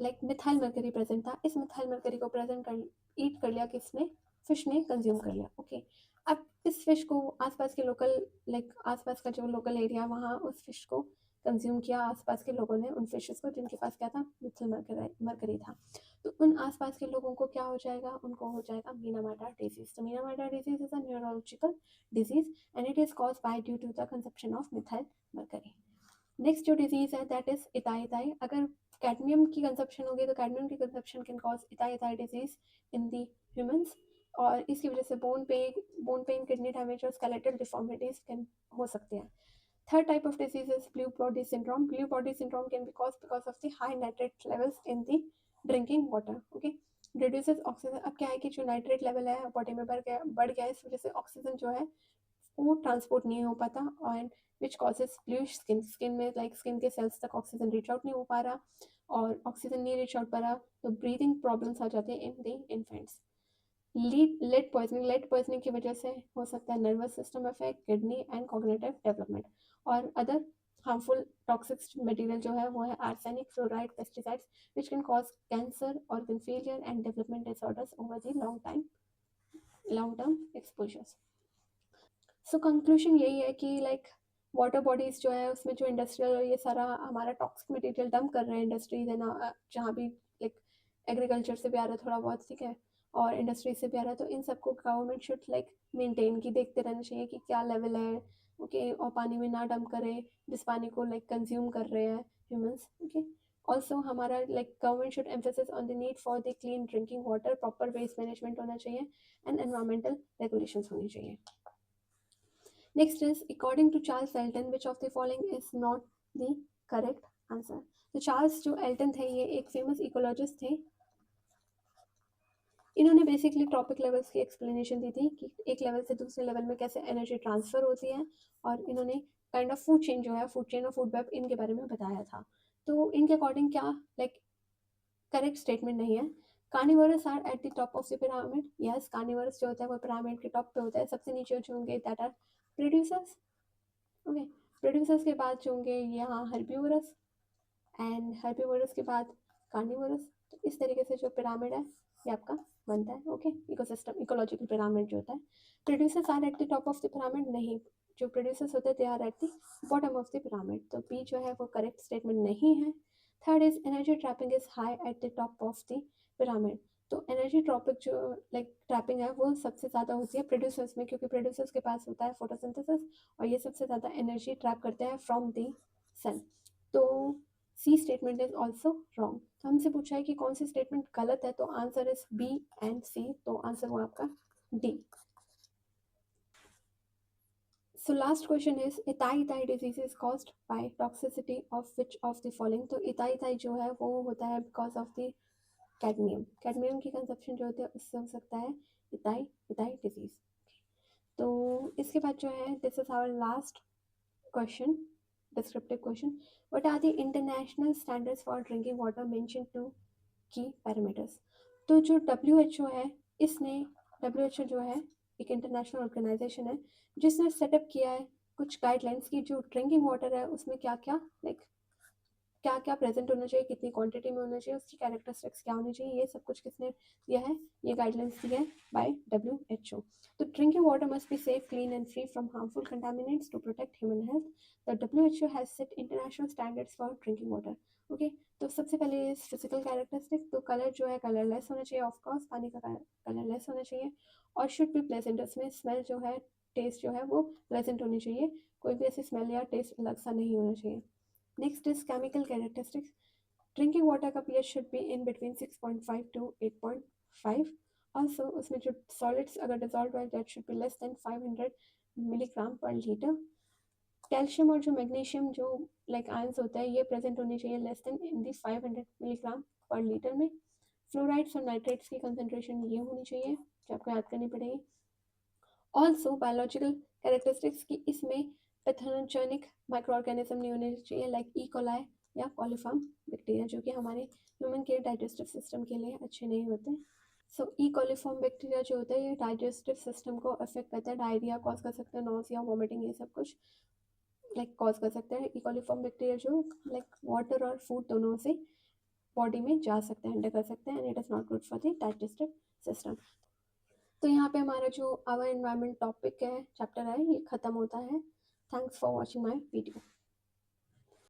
मिथाइल मरकरी प्रेजेंट था। इस मिथाइल मरकरी को प्रेजेंट कर ईट कर लिया किसने? फिश ने कंज्यूम कर लिया। ओके, अब इस फिश को आसपास के लोकल आसपास का जो लोकल एरिया वहाँ उस फिश को कंज्यूम किया आसपास के लोगों ने, उन फिशेस को जिनके पास क्या था? मिथाइल मरकरी था। तो उन आसपास के लोगों को क्या हो जाएगा? उनको हो जाएगा मीनामाटा डिजीज। तो Minamata disease is a neurological disease and it is cause by due to the consumption of methyl mercury. Next जो डिजीज है दैट इज इताई इताई। अगर कैडमियम की कंजप्शन होगी तो कैडमियम की consumption can cause itai itai disease in the humans, और इसकी वजह से बोन पेन, किडनी डैमेज और स्केलेटल डिफॉर्मिटीज कैन हो सकते हैं। Third type of disease is blue body syndrome. Blue body syndrome can be caused because of the high nitrate levels in the drinking water. Okay, reduces oxygen। अब क्या है कि जो nitrate level है body में बढ़ गया इस वजह से ऑक्सीजन जो है वो ट्रांसपोर्ट नहीं हो पाता, और which causes bluish skin. Skin में स्किन के सेल्स तक ऑक्सीजन रीच आउट नहीं हो पा रहा, और ऑक्सीजन नहीं रीच आउट पा रहा तो ब्रीदिंग प्रॉब्लम्स आ जाती है in the infants. Lead poisoning की वजह से हो सकता है nervous system effect, kidney and cognitive development. और अदर हार्मफुल टॉक्सिक मटेरियल जो है वो है arsenic, fluoride, pesticides which can cause cancer, organ failure and development disorders over the long term exposures. So conclusion यही है कि वाटर बॉडीज जो है उसमें जो इंडस्ट्रियल ये सारा हमारा टॉक्सिक मटेरियल डंप कर रहे हैं इंडस्ट्रीज है ना, जहाँ भी एग्रीकल्चर से भी आ रहा है थोड़ा बहुत, ठीक है, और इंडस्ट्री से भी आ रहा है, तो इन सबको गवर्नमेंट शुड मेंटेन की देखते रहना चाहिए कि क्या लेवल है। ओके, और पानी में ना डंप करें जिस पानी को कंज्यूम कर रहे हैं ह्यूमंस। ओके, ऑल्सो हमारा government should emphasis on the need for the clean drinking water, proper waste management होना चाहिए एंड एनवायरमेंटल रेगुलेशंस होनी चाहिए। Next is according to Charles Elton, which of the following is not the correct answer? तो Charles जो Elton थे ये एक famous ecologist थे। इन्होंने बेसिकली ट्रॉपिक लेवल्स की एक्सप्लेनेशन दी थी कि एक लेवल से दूसरे लेवल में कैसे एनर्जी ट्रांसफर होती है, और इन्होंने काइंड ऑफ फूड चेन जो है, फूड चेन और फूड वेब, इनके बारे में बताया था। तो इनके अकॉर्डिंग क्या करेक्ट स्टेटमेंट नहीं है। Carnivorous are at the top of the pyramid. Yes, carnivorous जो होता है वो पिरामिड के टॉप पे होता है। सबसे नीचे जो होंगे that are producers. Okay, producers के बाद जो होंगे यहाँ हर्बीवोरस, एंड हर्बीवोरस के बाद कार्निवोरस। तो इस तरीके से जो पिरामिड है ये आपका बनता है। ओके, इकोसिस्टम इकोलॉजिकल पिरामिड जो होता है। Producers are at the top of the pyramid, नहीं, जो प्रोड्यूसर्स होते हैं they are at the bottom of the pyramid. तो बी जो है वो करेक्ट स्टेटमेंट नहीं है। Third is energy trapping is high at the top of the pyramid. तो एनर्जी ट्रॉपिक जो ट्रैपिंग है वो सबसे ज़्यादा होती है प्रोड्यूसर्स में, क्योंकि प्रोड्यूसर्स के पास होता है फोटोसिंथेसिस, और ये सबसे ज़्यादा एनर्जी ट्रैप करते हैं फ्रॉम द सन। तो सी स्टेटमेंट इज ऑल्सो रॉन्ग। तो हमसे पूछा है कि कौन सी स्टेटमेंट गलत है, तो आंसर इज बी एंड सी। तो आंसर वो आपका D. So last question is itai itai disease is caused by toxicity of which of the following. तो इताई इताई जो है वो होता है because of the cadmium. Cadmium की कंजप्शन जो होती है उससे हो सकता है इताई इताई डिजीज। तो इसके बाद जो है this is our last question, descriptive question. What are the international standards for drinking water mentioned to key parameters? तो जो WHO है इसने WHO जो है एक इंटरनेशनल ऑर्गेनाइजेशन है जिसने सेटअप किया है कुछ गाइडलाइंस की जो ड्रिंकिंग वाटर है उसमें क्या क्या क्या क्या प्रेजेंट होना चाहिए, कितनी क्वांटिटी में होना चाहिए, उसकी कैरेक्टरिस्टिक्स क्या होनी चाहिए, ये सब कुछ किसने दिया है, ये गाइडलाइंस दी है बाय WHO। तो drinking water must be safe, clean and free from harmful contaminants to protect human health. The WHO has set international standards for drinking water. Okay, तो सबसे पहले फिजिकल कैरेक्टरिस्टिक, तो कलर जो है colourless होना चाहिए, of course पानी का कलरलेस होना चाहिए, और शुड बी प्लेजेंट, उसमें स्मेल जो है, टेस्ट जो है वो प्लेजेंट होनी चाहिए, कोई भी ऐसी स्मेल या टेस्ट अलग सा नहीं होना चाहिए। Next is chemical characteristics. Drinking water का pH should be in between 6.5 to 8.5. Also उसमें जो solids अगर dissolved है that should be less than 500 milligram per liter. Calcium और जो मैग्नीशियम जो लाइक आयंस होता है ये प्रेजेंट होने चाहिए less then in the 500 milligram पर लीटर में। फ्लोराइड्स और नाइट्रेट्स की कंसनट्रेशन ये होनी चाहिए जो आपको याद करनी पड़ेगी। ऑल्सो बायोलॉजिकल कैरेक्टरिस्टिक्स की इसमें पैथोजेनिक माइक्रो ऑर्गेनिज्म नहीं होने चाहिए लाइक ई कोलाई या कॉलीफॉर्म बैक्टीरिया, जो कि हमारे ह्यूमन के डाइजेस्टिव सिस्टम के लिए अच्छे नहीं होते। सो ई कॉलीफॉर्म बैक्टीरिया जो होता है ये डाइजेस्टिव सिस्टम को अफेक्ट करता है, डायरिया कॉज कर सकता है, नोजिया, वॉमिटिंग, ये सब कुछ लाइक कॉज कर सकता है। ई कॉलीफॉर्म बैक्टीरिया जो लाइक वाटर और फूड दोनों से बॉडी में जा सकते हैं, एंटर कर सकते हैं, and it is not good for the digestive system. तो यहाँ पे हमारा जो आवर एनवायरनमेंट टॉपिक है, चैप्टर है, ये ख़त्म होता है। Thanks for watching my video.